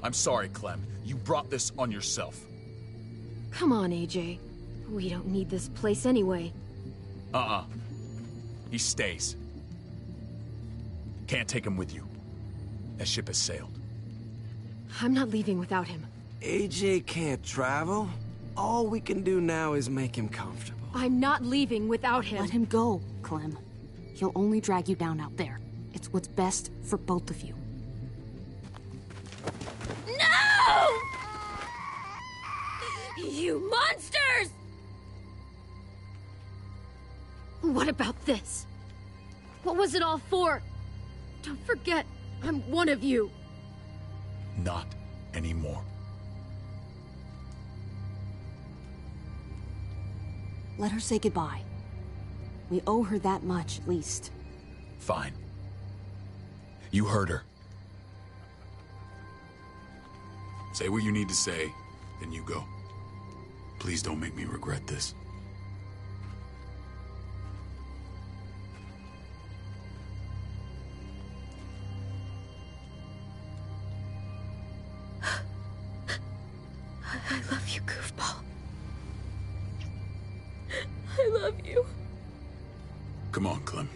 I'm sorry, Clem. You brought this on yourself. Come on, AJ. We don't need this place anyway. He stays. Can't take him with you. That ship has sailed. I'm not leaving without him. AJ can't travel? All we can do now is make him comfortable. I'm not leaving without him. Let him go, Clem. He'll only drag you down out there. It's what's best for both of you. No! You monsters! What about this? What was it all for? Don't forget, I'm one of you. Not anymore. Let her say goodbye. We owe her that much, at least. Fine. You heard her. Say what you need to say, then you go. Please don't make me regret this. I love you, goofball. I love you. Come on, Clem.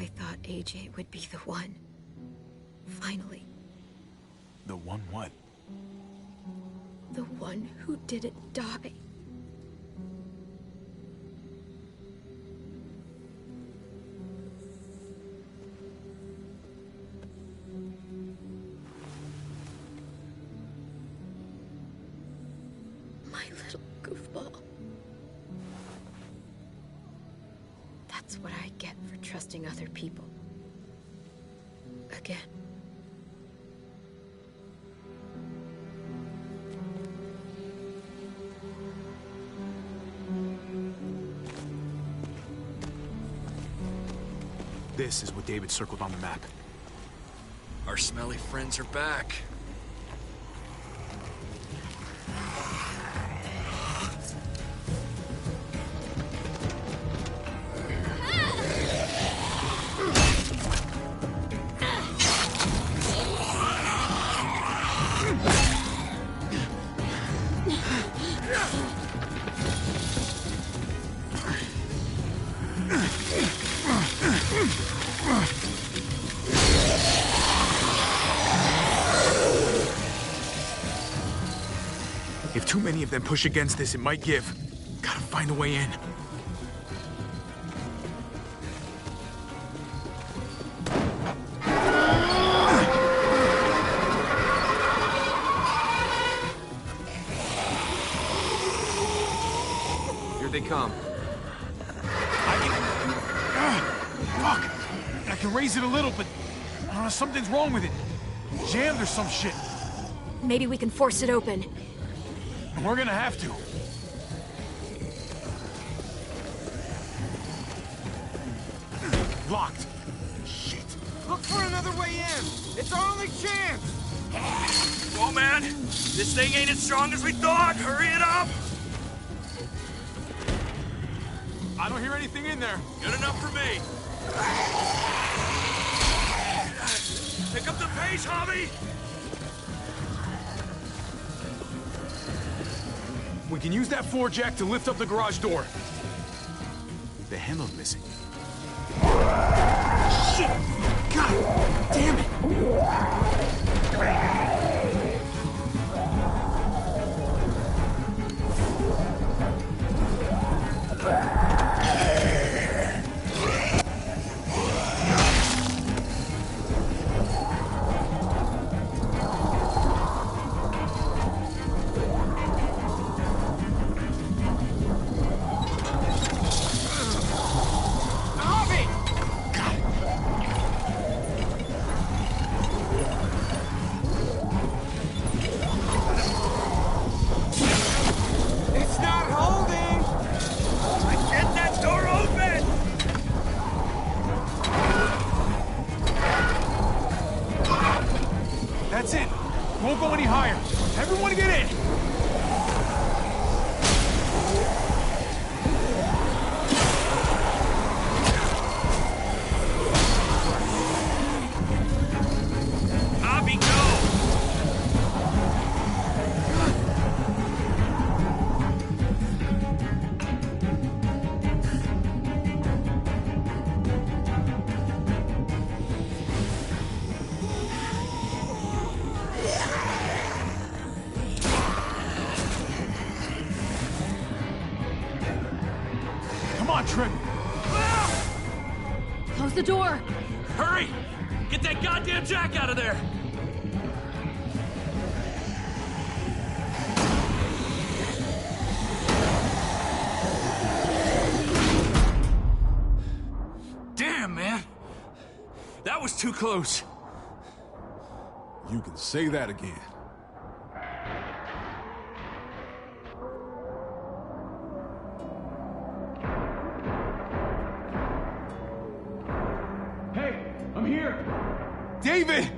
I thought AJ would be the one. Finally. The one what? The one who didn't die. My little goofball. That's what I get for trusting other people. Again. This is what David circled on the map. Our smelly friends are back. If too many of them push against this, it might give. Gotta find a way in. Here they come. Fuck! I can raise it a little, but something's wrong with it. Jammed or some shit. Maybe we can force it open. We're gonna have to. Locked. Shit. Look for another way in. It's our only chance. Whoa, man. This thing ain't as strong as we thought. Hurry it up. I don't hear anything in there. Good enough for me. face, Javi! We can use that floor jack to lift up the garage door. The handle's missing. Shit! God damn it! That's it. Won't go any higher. Everyone get in. Javi, go! Come on, Trim. Close the door. Hurry! Get that goddamn jack out of there! Damn, man! That was too close. You can say that again. Hey, I'm here. David!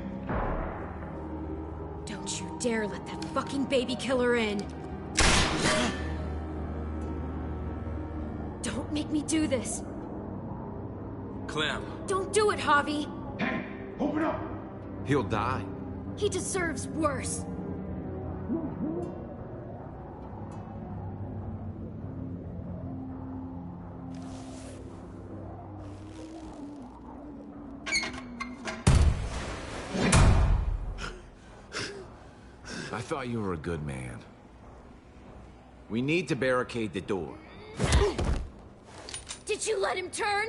Don't you dare let that fucking baby killer in. Don't make me do this. Clem. Don't do it, Javi. Hey, open up. He'll die. He deserves worse. I thought you were a good man. We need to barricade the door. Did you let him turn?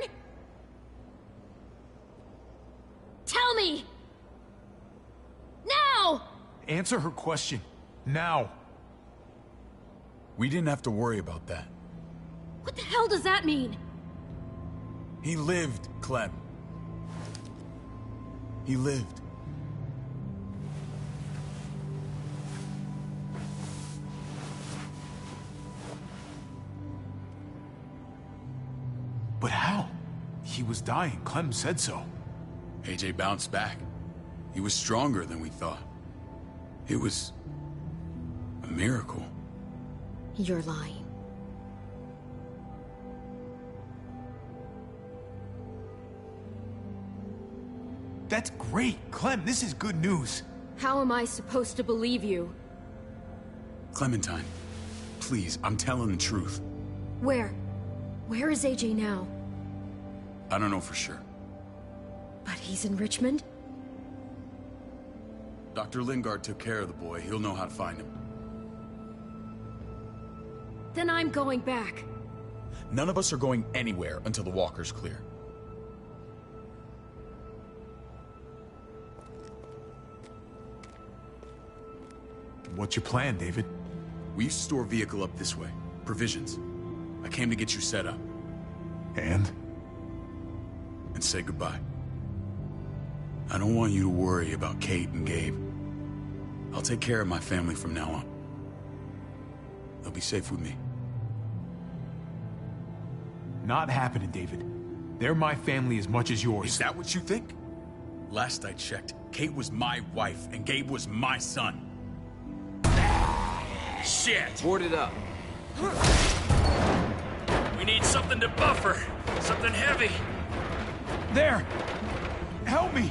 Tell me! Now! Answer her question. Now. We didn't have to worry about that. What the hell does that mean? He lived, Clem. He lived. But how? He was dying. Clem said so. AJ bounced back. He was stronger than we thought. It was a miracle. You're lying. That's great. Clem, this is good news. How am I supposed to believe you? Clementine, please, I'm telling the truth. Where? Where is AJ now? I don't know for sure. But he's in Richmond? Dr. Lingard took care of the boy. He'll know how to find him. Then I'm going back. None of us are going anywhere until the walker's clear. What's your plan, David? We store vehicle up this way. Provisions. I came to get you set up. And say goodbye. I don't want you to worry about Kate and Gabe. I'll take care of my family from now on. They'll be safe with me. Not happening, David. They're my family as much as yours. Is that what you think? Last I checked, Kate was my wife and Gabe was my son. Shit! Board it up. We need something to buffer. Something heavy. There! Help me!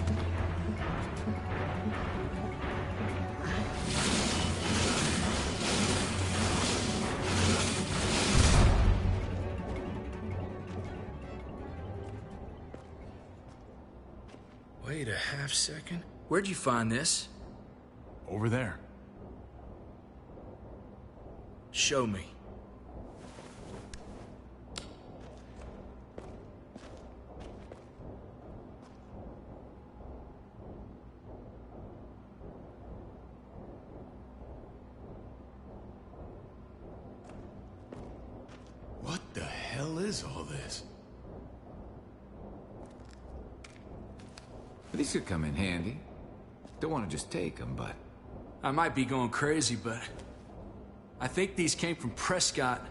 Wait a half second. Where'd you find this? Over there. Show me. What the hell is all this? These could come in handy. Don't want to just take them, but... I might be going crazy, but... I think these came from Prescott.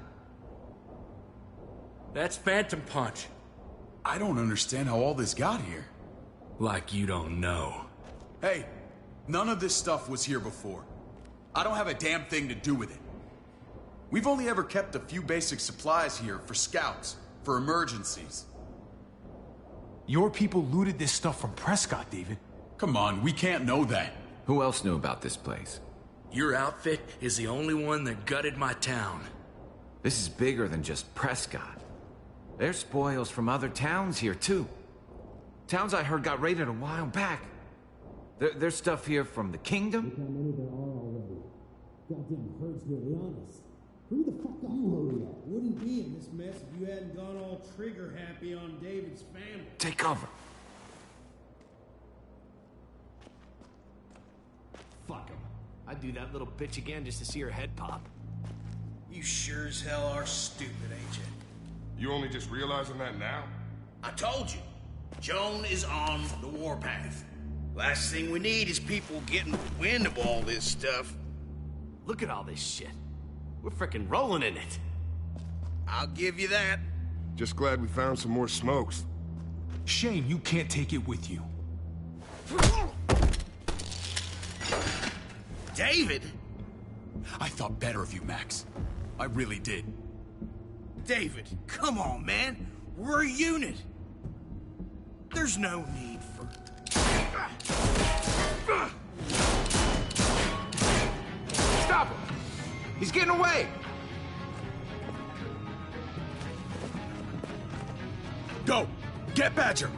That's Phantom Punch. I don't understand how all this got here. Like you don't know. Hey, none of this stuff was here before. I don't have a damn thing to do with it. We've only ever kept a few basic supplies here for scouts, for emergencies. Your people looted this stuff from Prescott, David. Come on, we can't know that. Who else knew about this place? Your outfit is the only one that gutted my town. This is bigger than just Prescott. There's spoils from other towns here, too. Towns I heard got raided a while back. There's stuff here from the Kingdom. Goddamn herd's nearly on us. Hurry the fuck up. You hurry up. Wouldn't be in this mess if you hadn't gone all trigger happy on David's family. Take cover. Fuck him. I'd do that little bitch again just to see her head pop. You sure as hell are stupid, ain't you? You only just realizing that now? I told you. Joan is on the warpath. Last thing we need is people getting wind of all this stuff. Look at all this shit. We're frickin' rolling in it. I'll give you that. Just glad we found some more smokes. Shame you can't take it with you. David? I thought better of you, Max. I really did. David, come on, man. We're a unit. There's no need for... Stop him! He's getting away! Go! Get Badger!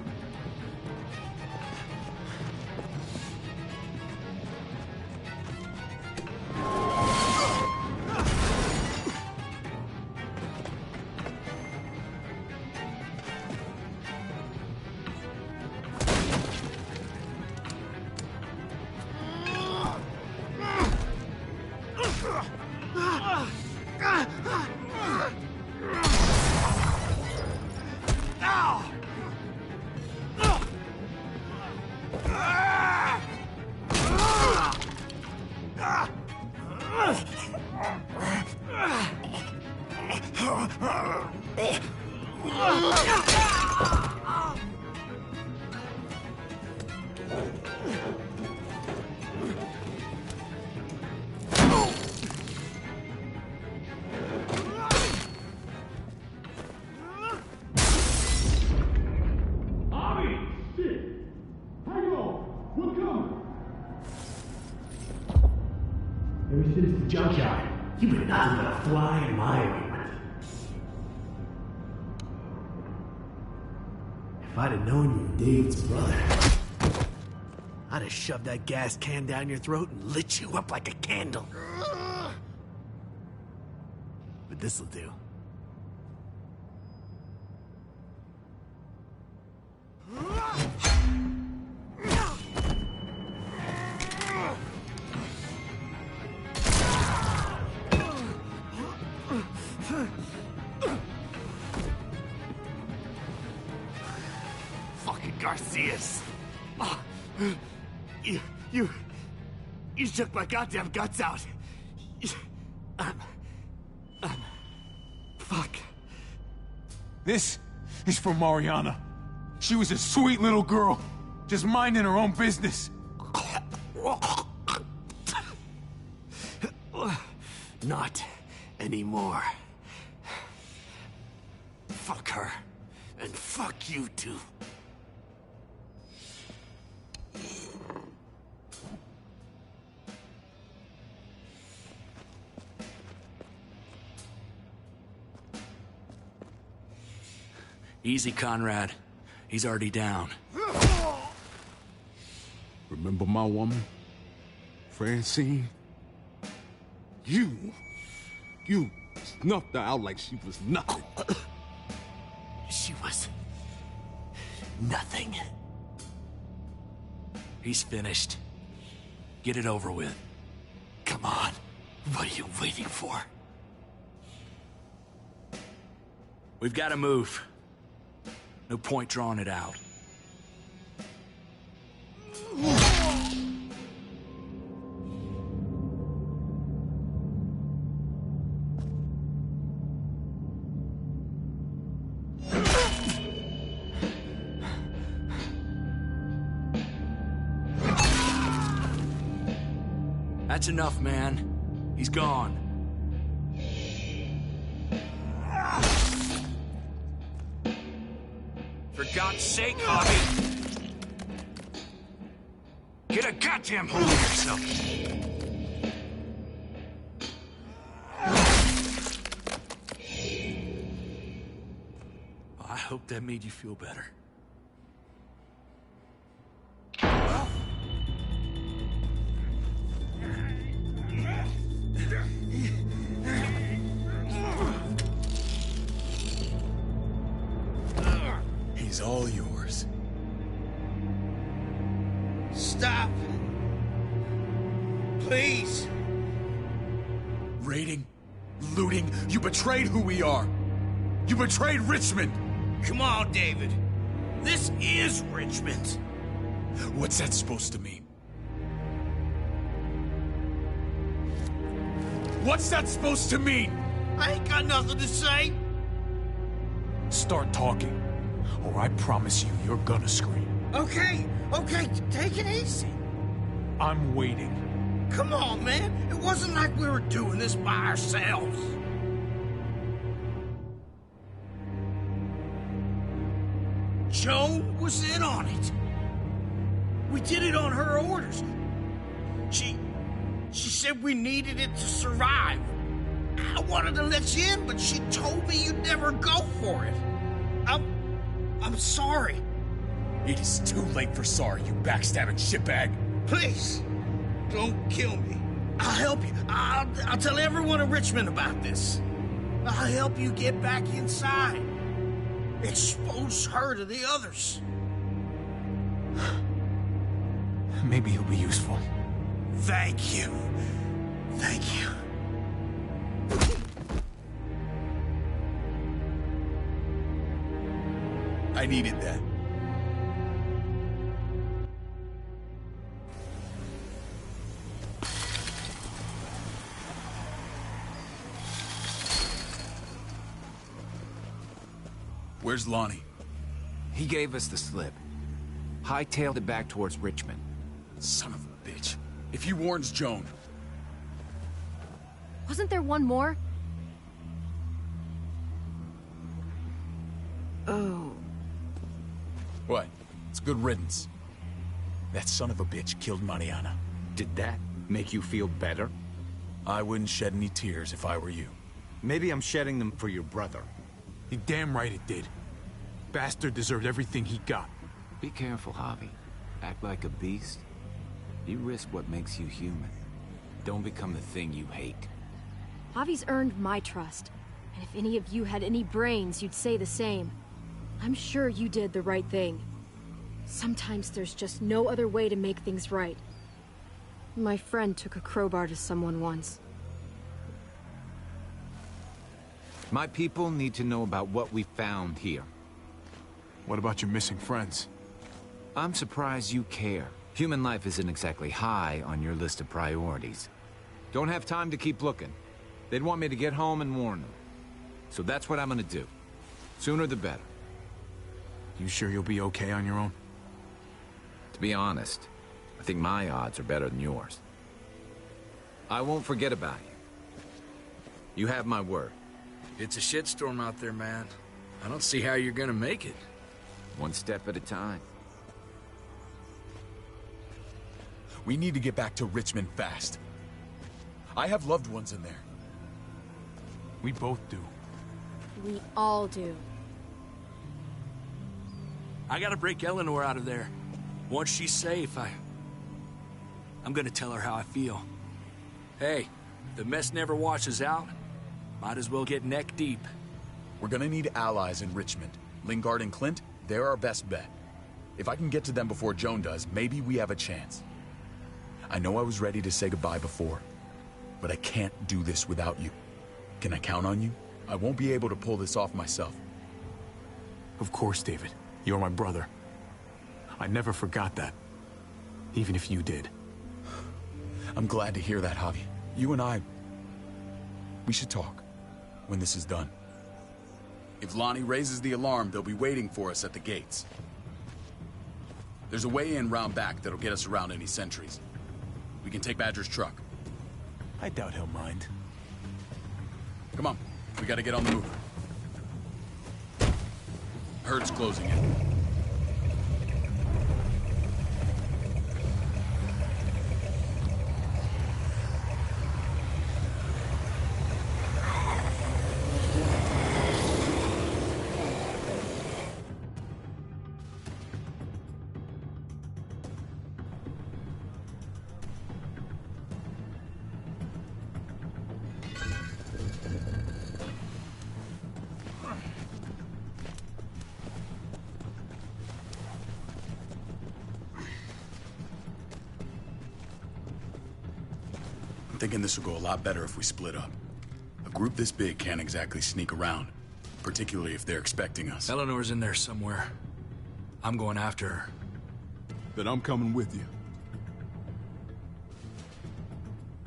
Ever since the junkyard, you've been nothing but a fly in my ointment. If I'd have known you were David's brother, I'd have shoved that gas can down your throat and lit you up like a candle. But this'll do. Fucking Garcias. Oh, you shook my goddamn guts out. Fuck. This is for Mariana. She was a sweet little girl, just minding her own business. Not anymore. Fuck her. And fuck you too. Easy, Conrad. He's already down. Remember my woman? Francine? You snuffed her out like she was nothing. She was... nothing. He's finished. Get it over with. Come on. What are you waiting for? We've got to move. No point drawing it out. That's enough, man. He's gone. For God's sake, Javi! Get a goddamn hold of yourself! I hope that made you feel better. He's all yours. Stop. Please. Raiding, looting, you betrayed who we are. You betrayed Richmond. Come on, David. This is Richmond. What's that supposed to mean? What's that supposed to mean? I ain't got nothing to say. Start talking, or I promise you, you're gonna scream. Okay, take it easy. I'm waiting. Come on, man. It wasn't like we were doing this by ourselves. Joan was in on it. We did it on her orders. She said we needed it to survive. I wanted to let you in, but she told me you'd never go for it. I'm sorry. It is too late for sorry, you backstabbing shitbag. Please, don't kill me. I'll help you. I'll tell everyone in Richmond about this. I'll help you get back inside. Expose her to the others. Maybe he'll be useful. Thank you. Thank you. I needed that. Where's Lonnie? He gave us the slip. Hightailed it back towards Richmond. Son of a bitch. If he warns Joan... Wasn't there one more? Oh. What? It's good riddance. That son of a bitch killed Mariana. Did that make you feel better? I wouldn't shed any tears if I were you. Maybe I'm shedding them for your brother. You're damn right it did. Bastard deserved everything he got. Be careful, Javi. Act like a beast. You risk what makes you human. Don't become the thing you hate. Javi's earned my trust. And if any of you had any brains, you'd say the same. I'm sure you did the right thing. Sometimes there's just no other way to make things right. My friend took a crowbar to someone once. My people need to know about what we found here. What about your missing friends? I'm surprised you care. Human life isn't exactly high on your list of priorities. Don't have time to keep looking. They'd want me to get home and warn them. So that's what I'm gonna do. Sooner the better. You sure you'll be okay on your own? To be honest, I think my odds are better than yours. I won't forget about you. You have my word. It's a shitstorm out there, man. I don't see how you're gonna make it. One step at a time. We need to get back to Richmond fast. I have loved ones in there. We both do. We all do. I gotta break Eleanor out of there. Once she's safe, I'm gonna tell her how I feel. Hey, if the mess never washes out, might as well get neck deep. We're gonna need allies in Richmond. Lingard and Clint, they're our best bet. If I can get to them before Joan does, maybe we have a chance. I know I was ready to say goodbye before, but I can't do this without you. Can I count on you? I won't be able to pull this off myself. Of course, David. You're my brother. I never forgot that. Even if you did. I'm glad to hear that, Javi. You and I... we should talk when this is done. If Lonnie raises the alarm, they'll be waiting for us at the gates. There's a way in round back that'll get us around any sentries. We can take Badger's truck. I doubt he'll mind. Come on, we gotta get on the move. Herd's closing in. Thinking this will go a lot better if we split up. A group this big can't exactly sneak around, particularly if they're expecting us. Eleanor's in there somewhere. I'm going after her. Then I'm coming with you.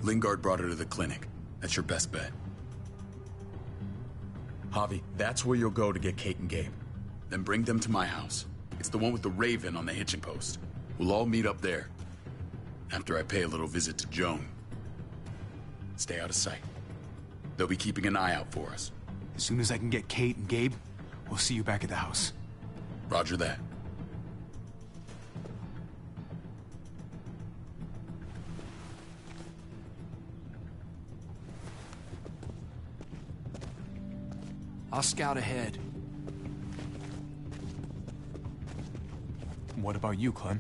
Lingard brought her to the clinic. That's your best bet. Javi, that's where you'll go to get Kate and Gabe. Then bring them to my house. It's the one with the Raven on the hitching post. We'll all meet up there. After I pay a little visit to Joan. Stay out of sight. They'll be keeping an eye out for us. As soon as I can get Kate and Gabe, we'll see you back at the house. Roger that. I'll scout ahead. What about you, Clem?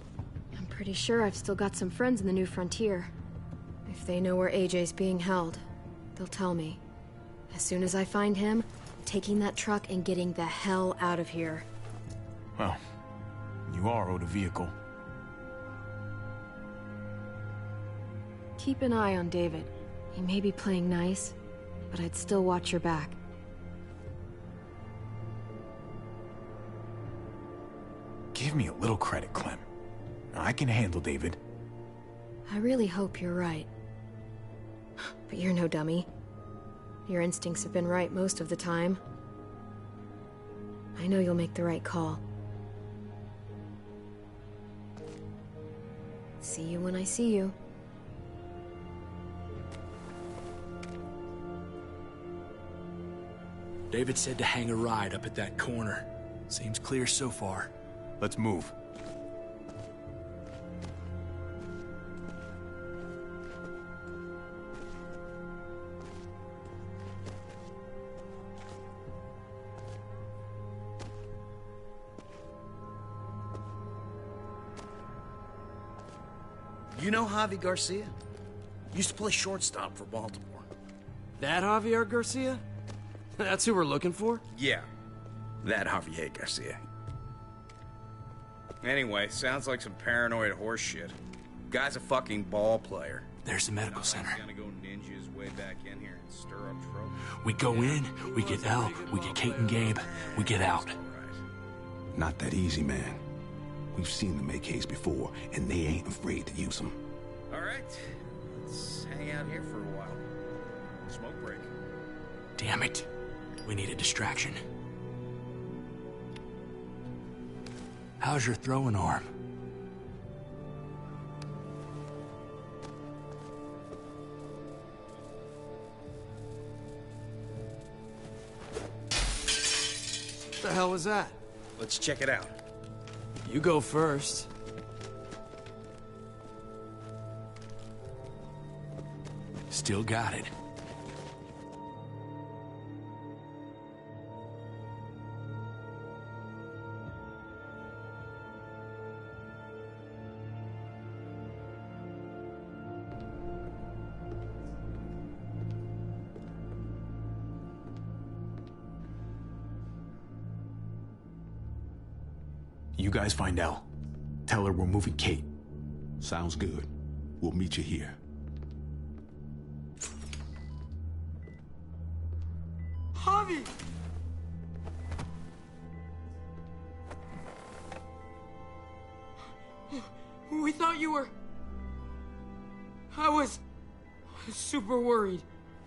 I'm pretty sure I've still got some friends in the New Frontier. If they know where AJ's being held, they'll tell me. As soon as I find him, taking that truck and getting the hell out of here. Well, you are owed a vehicle. Keep an eye on David. He may be playing nice, but I'd still watch your back. Give me a little credit, Clem. I can handle David. I really hope you're right. But you're no dummy. Your instincts have been right most of the time. I know you'll make the right call. See you when I see you. David said to hang a ride up at that corner. Seems clear so far. Let's move. You know Javi Garcia? Used to play shortstop for Baltimore. That Javier Garcia? That's who we're looking for? Yeah, that Javier Garcia. Anyway, sounds like some paranoid horse shit. Guy's a fucking ball player. There's the medical center. He's gonna go ninja his way back in here and stir up trouble. We go in, we get Elle, we get Kate and Gabe, we get out. Not that easy, man. We've seen them AKs before, and they ain't afraid to use them. All right, let's hang out here for a while. Smoke break. Damn it. We need a distraction. How's your throwing arm? What the hell was that? Let's check it out. You go first. Still got it. You guys find Elle. Tell her we're moving Kate. Sounds good. We'll meet you here. Javi! We thought you were... I was super worried.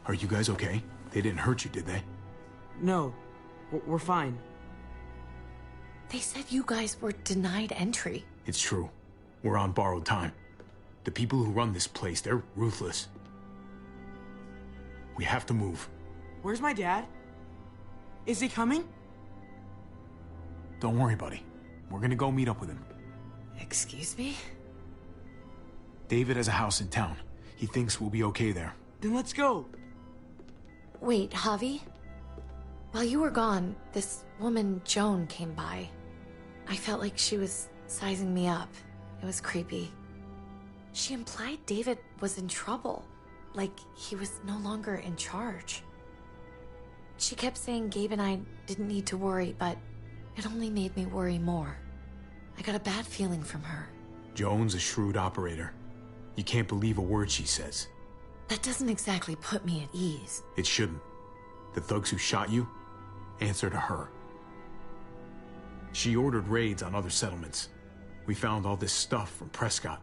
Are you guys okay? They didn't hurt you, did they? No, we're fine. They said you guys were denied entry. It's true. We're on borrowed time. The people who run this place, they're ruthless. We have to move. Where's my dad? Is he coming? Don't worry, buddy. We're gonna go meet up with him. Excuse me? David has a house in town. He thinks we'll be okay there. Then let's go. Wait, Javi? While you were gone, this woman, Joan, came by. I felt like she was sizing me up. It was creepy. She implied David was in trouble. Like he was no longer in charge. She kept saying Gabe and I didn't need to worry, but it only made me worry more. I got a bad feeling from her. Joan's a shrewd operator. You can't believe a word she says. That doesn't exactly put me at ease. It shouldn't. The thugs who shot you answer to her. She ordered raids on other settlements. We found all this stuff from Prescott.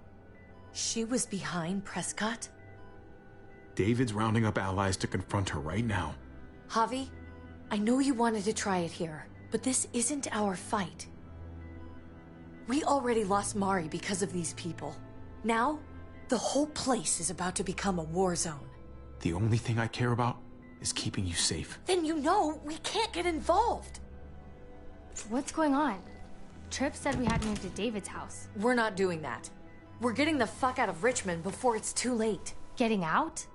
She was behind Prescott? David's rounding up allies to confront her right now. Javi, I know you wanted to try it here, but this isn't our fight. We already lost Mari because of these people. Now, the whole place is about to become a war zone. The only thing I care about is keeping you safe. Then you know we can't get involved. What's going on? Tripp said we had to move to David's house. We're not doing that. We're getting the fuck out of Richmond before it's too late. Getting out?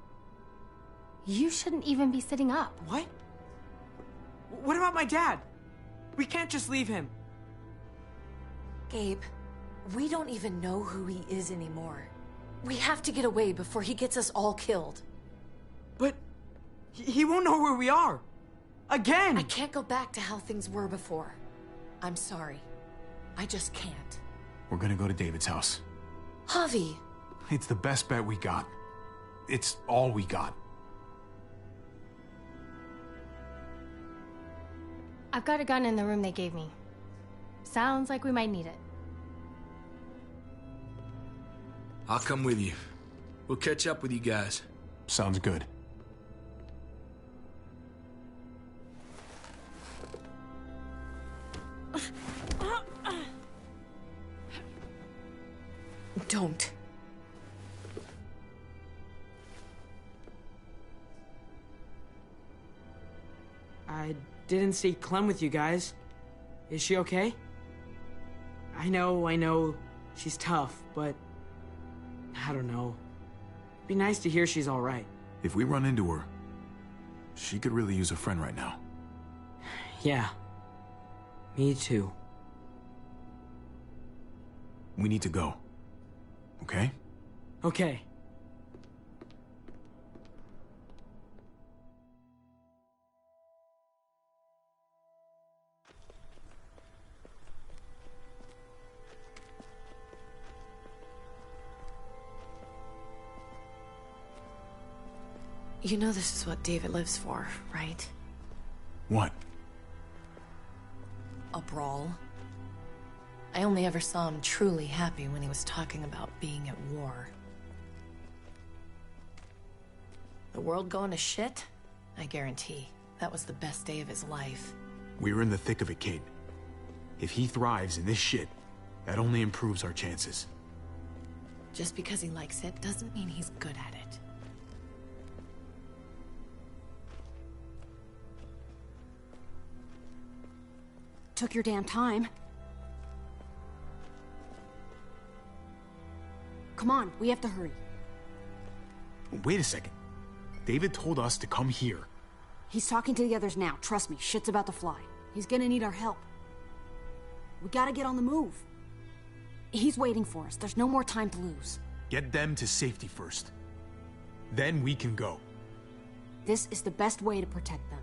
You shouldn't even be sitting up. What? What about my dad? We can't just leave him. Gabe, we don't even know who he is anymore. We have to get away before he gets us all killed. But he won't know where we are. Again! I can't go back to how things were before. I'm sorry. I just can't. We're gonna go to David's house. Javi! It's the best bet we got. It's all we got. I've got a gun in the room they gave me. Sounds like we might need it. I'll come with you. We'll catch up with you guys. Sounds good. Don't. I didn't see Clem with you guys. Is she okay? I know, she's tough, but I don't know. It'd be nice to hear she's all right. If we run into her, she could really use a friend right now. Yeah. Me too. We need to go. Okay? Okay. You know this is what David lives for, right? What? A brawl. I only ever saw him truly happy when he was talking about being at war. The world going to shit? I guarantee that was the best day of his life. We're in the thick of it, Kate. If he thrives in this shit, that only improves our chances. Just because he likes it doesn't mean he's good at it. Took your damn time. Come on, we have to hurry. Wait a second. David told us to come here. He's talking to the others now. Trust me, shit's about to fly. He's gonna need our help. We gotta get on the move. He's waiting for us. There's no more time to lose. Get them to safety first. Then we can go. This is the best way to protect them.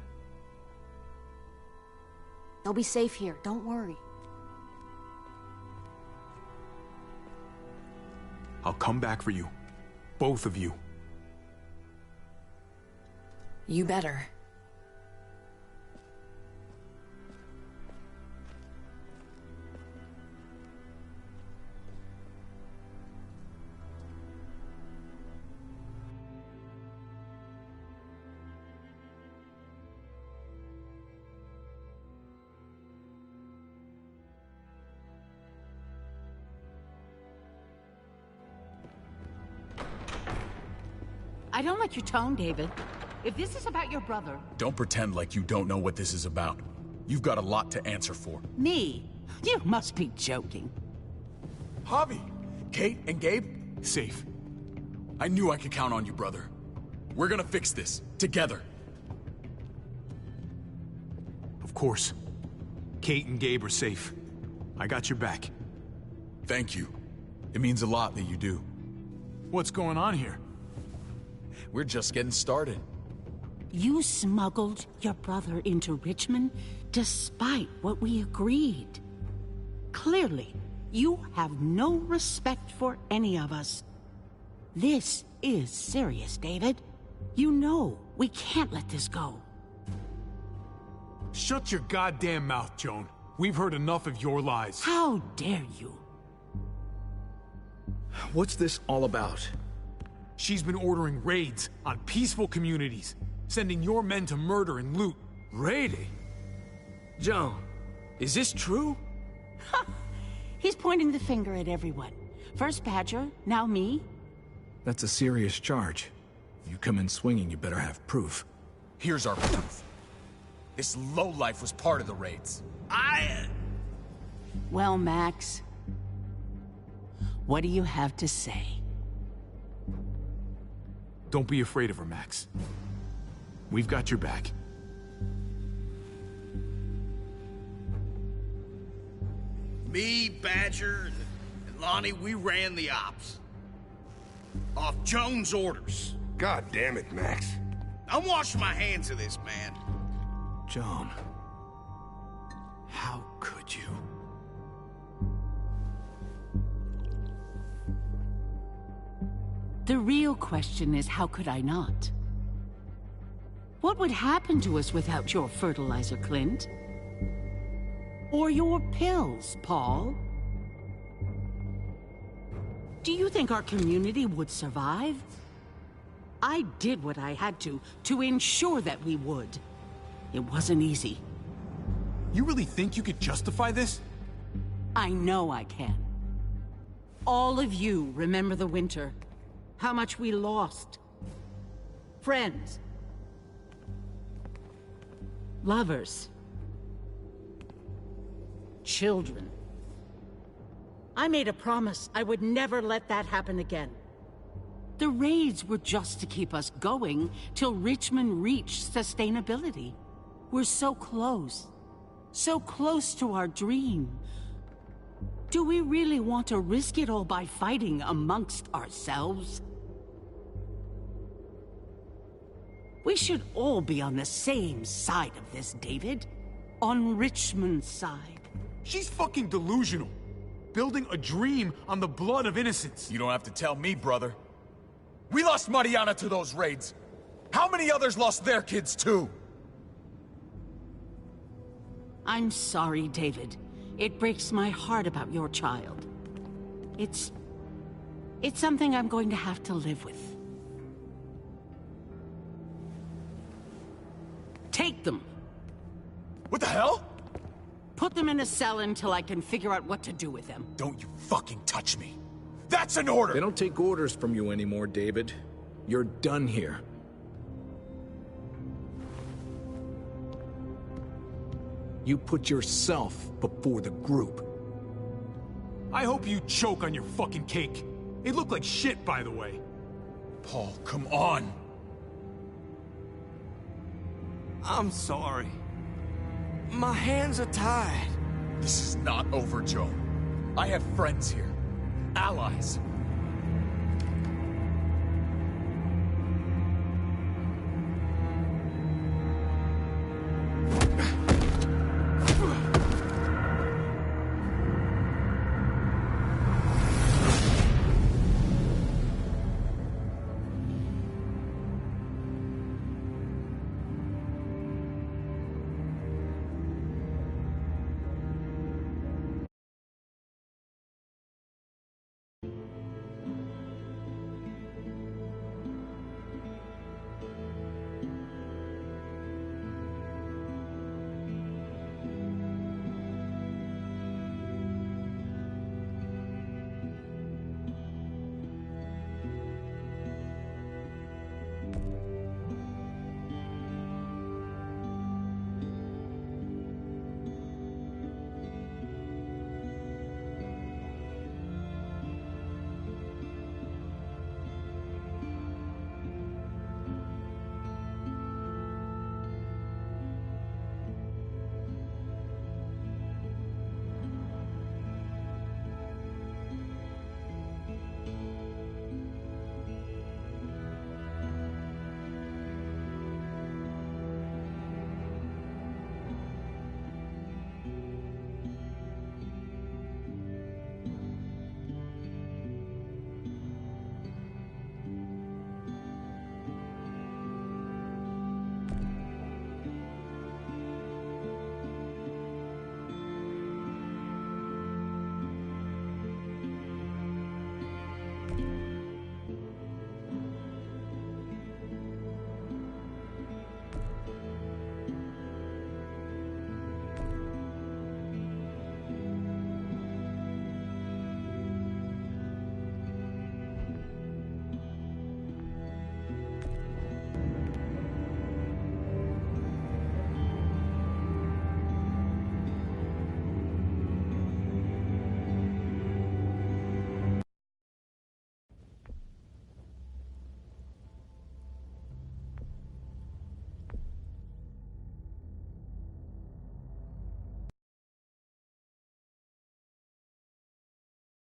They'll be safe here, don't worry. I'll come back for you. Both of you. You better. I don't like your tone, David. If this is about your brother... Don't pretend like you don't know what this is about. You've got a lot to answer for. Me? You must be joking. Javi! Kate and Gabe? Safe. I knew I could count on you, brother. We're gonna fix this. Together. Of course. Kate and Gabe are safe. I got your back. Thank you. It means a lot that you do. What's going on here? We're just getting started. You smuggled your brother into Richmond despite what we agreed. Clearly, you have no respect for any of us. This is serious, David. You know we can't let this go. Shut your goddamn mouth, Joan. We've heard enough of your lies. How dare you? What's this all about? She's been ordering raids on peaceful communities, sending your men to murder and loot. Raiding? Joan, is this true? He's pointing the finger at everyone. First Badger, now me. That's a serious charge. You come in swinging, you better have proof. Here's our proof. This lowlife was part of the raids. Well, Max, what do you have to say? Don't be afraid of her, Max. We've got your back. Me, Badger, and Lonnie, we ran the ops. Off Joan's orders. God damn it, Max. I'm washing my hands of this, man. Joan. How could you? The real question is, how could I not? What would happen to us without your fertilizer, Clint? Or your pills, Paul? Do you think our community would survive? I did what I had to ensure that we would. It wasn't easy. You really think you could justify this? I know I can. All of you remember the winter. How much we lost. Friends. Lovers. Children. I made a promise I would never let that happen again. The raids were just to keep us going till Richmond reached sustainability. We're so close. So close to our dream. Do we really want to risk it all by fighting amongst ourselves? We should all be on the same side of this, David. On Richmond's side. She's fucking delusional. Building a dream on the blood of innocents. You don't have to tell me, brother. We lost Mariana to those raids. How many others lost their kids, too? I'm sorry, David. It breaks my heart about your child. It's something I'm going to have to live with. Take them. What the hell? Put them in a cell until I can figure out what to do with them. Don't you fucking touch me. That's an order! They don't take orders from you anymore, David. You're done here. You put yourself before the group. I hope you choke on your fucking cake. It looked like shit, by the way. Paul, come on. I'm sorry. My hands are tied. This is not over, Joe. I have friends here. Allies.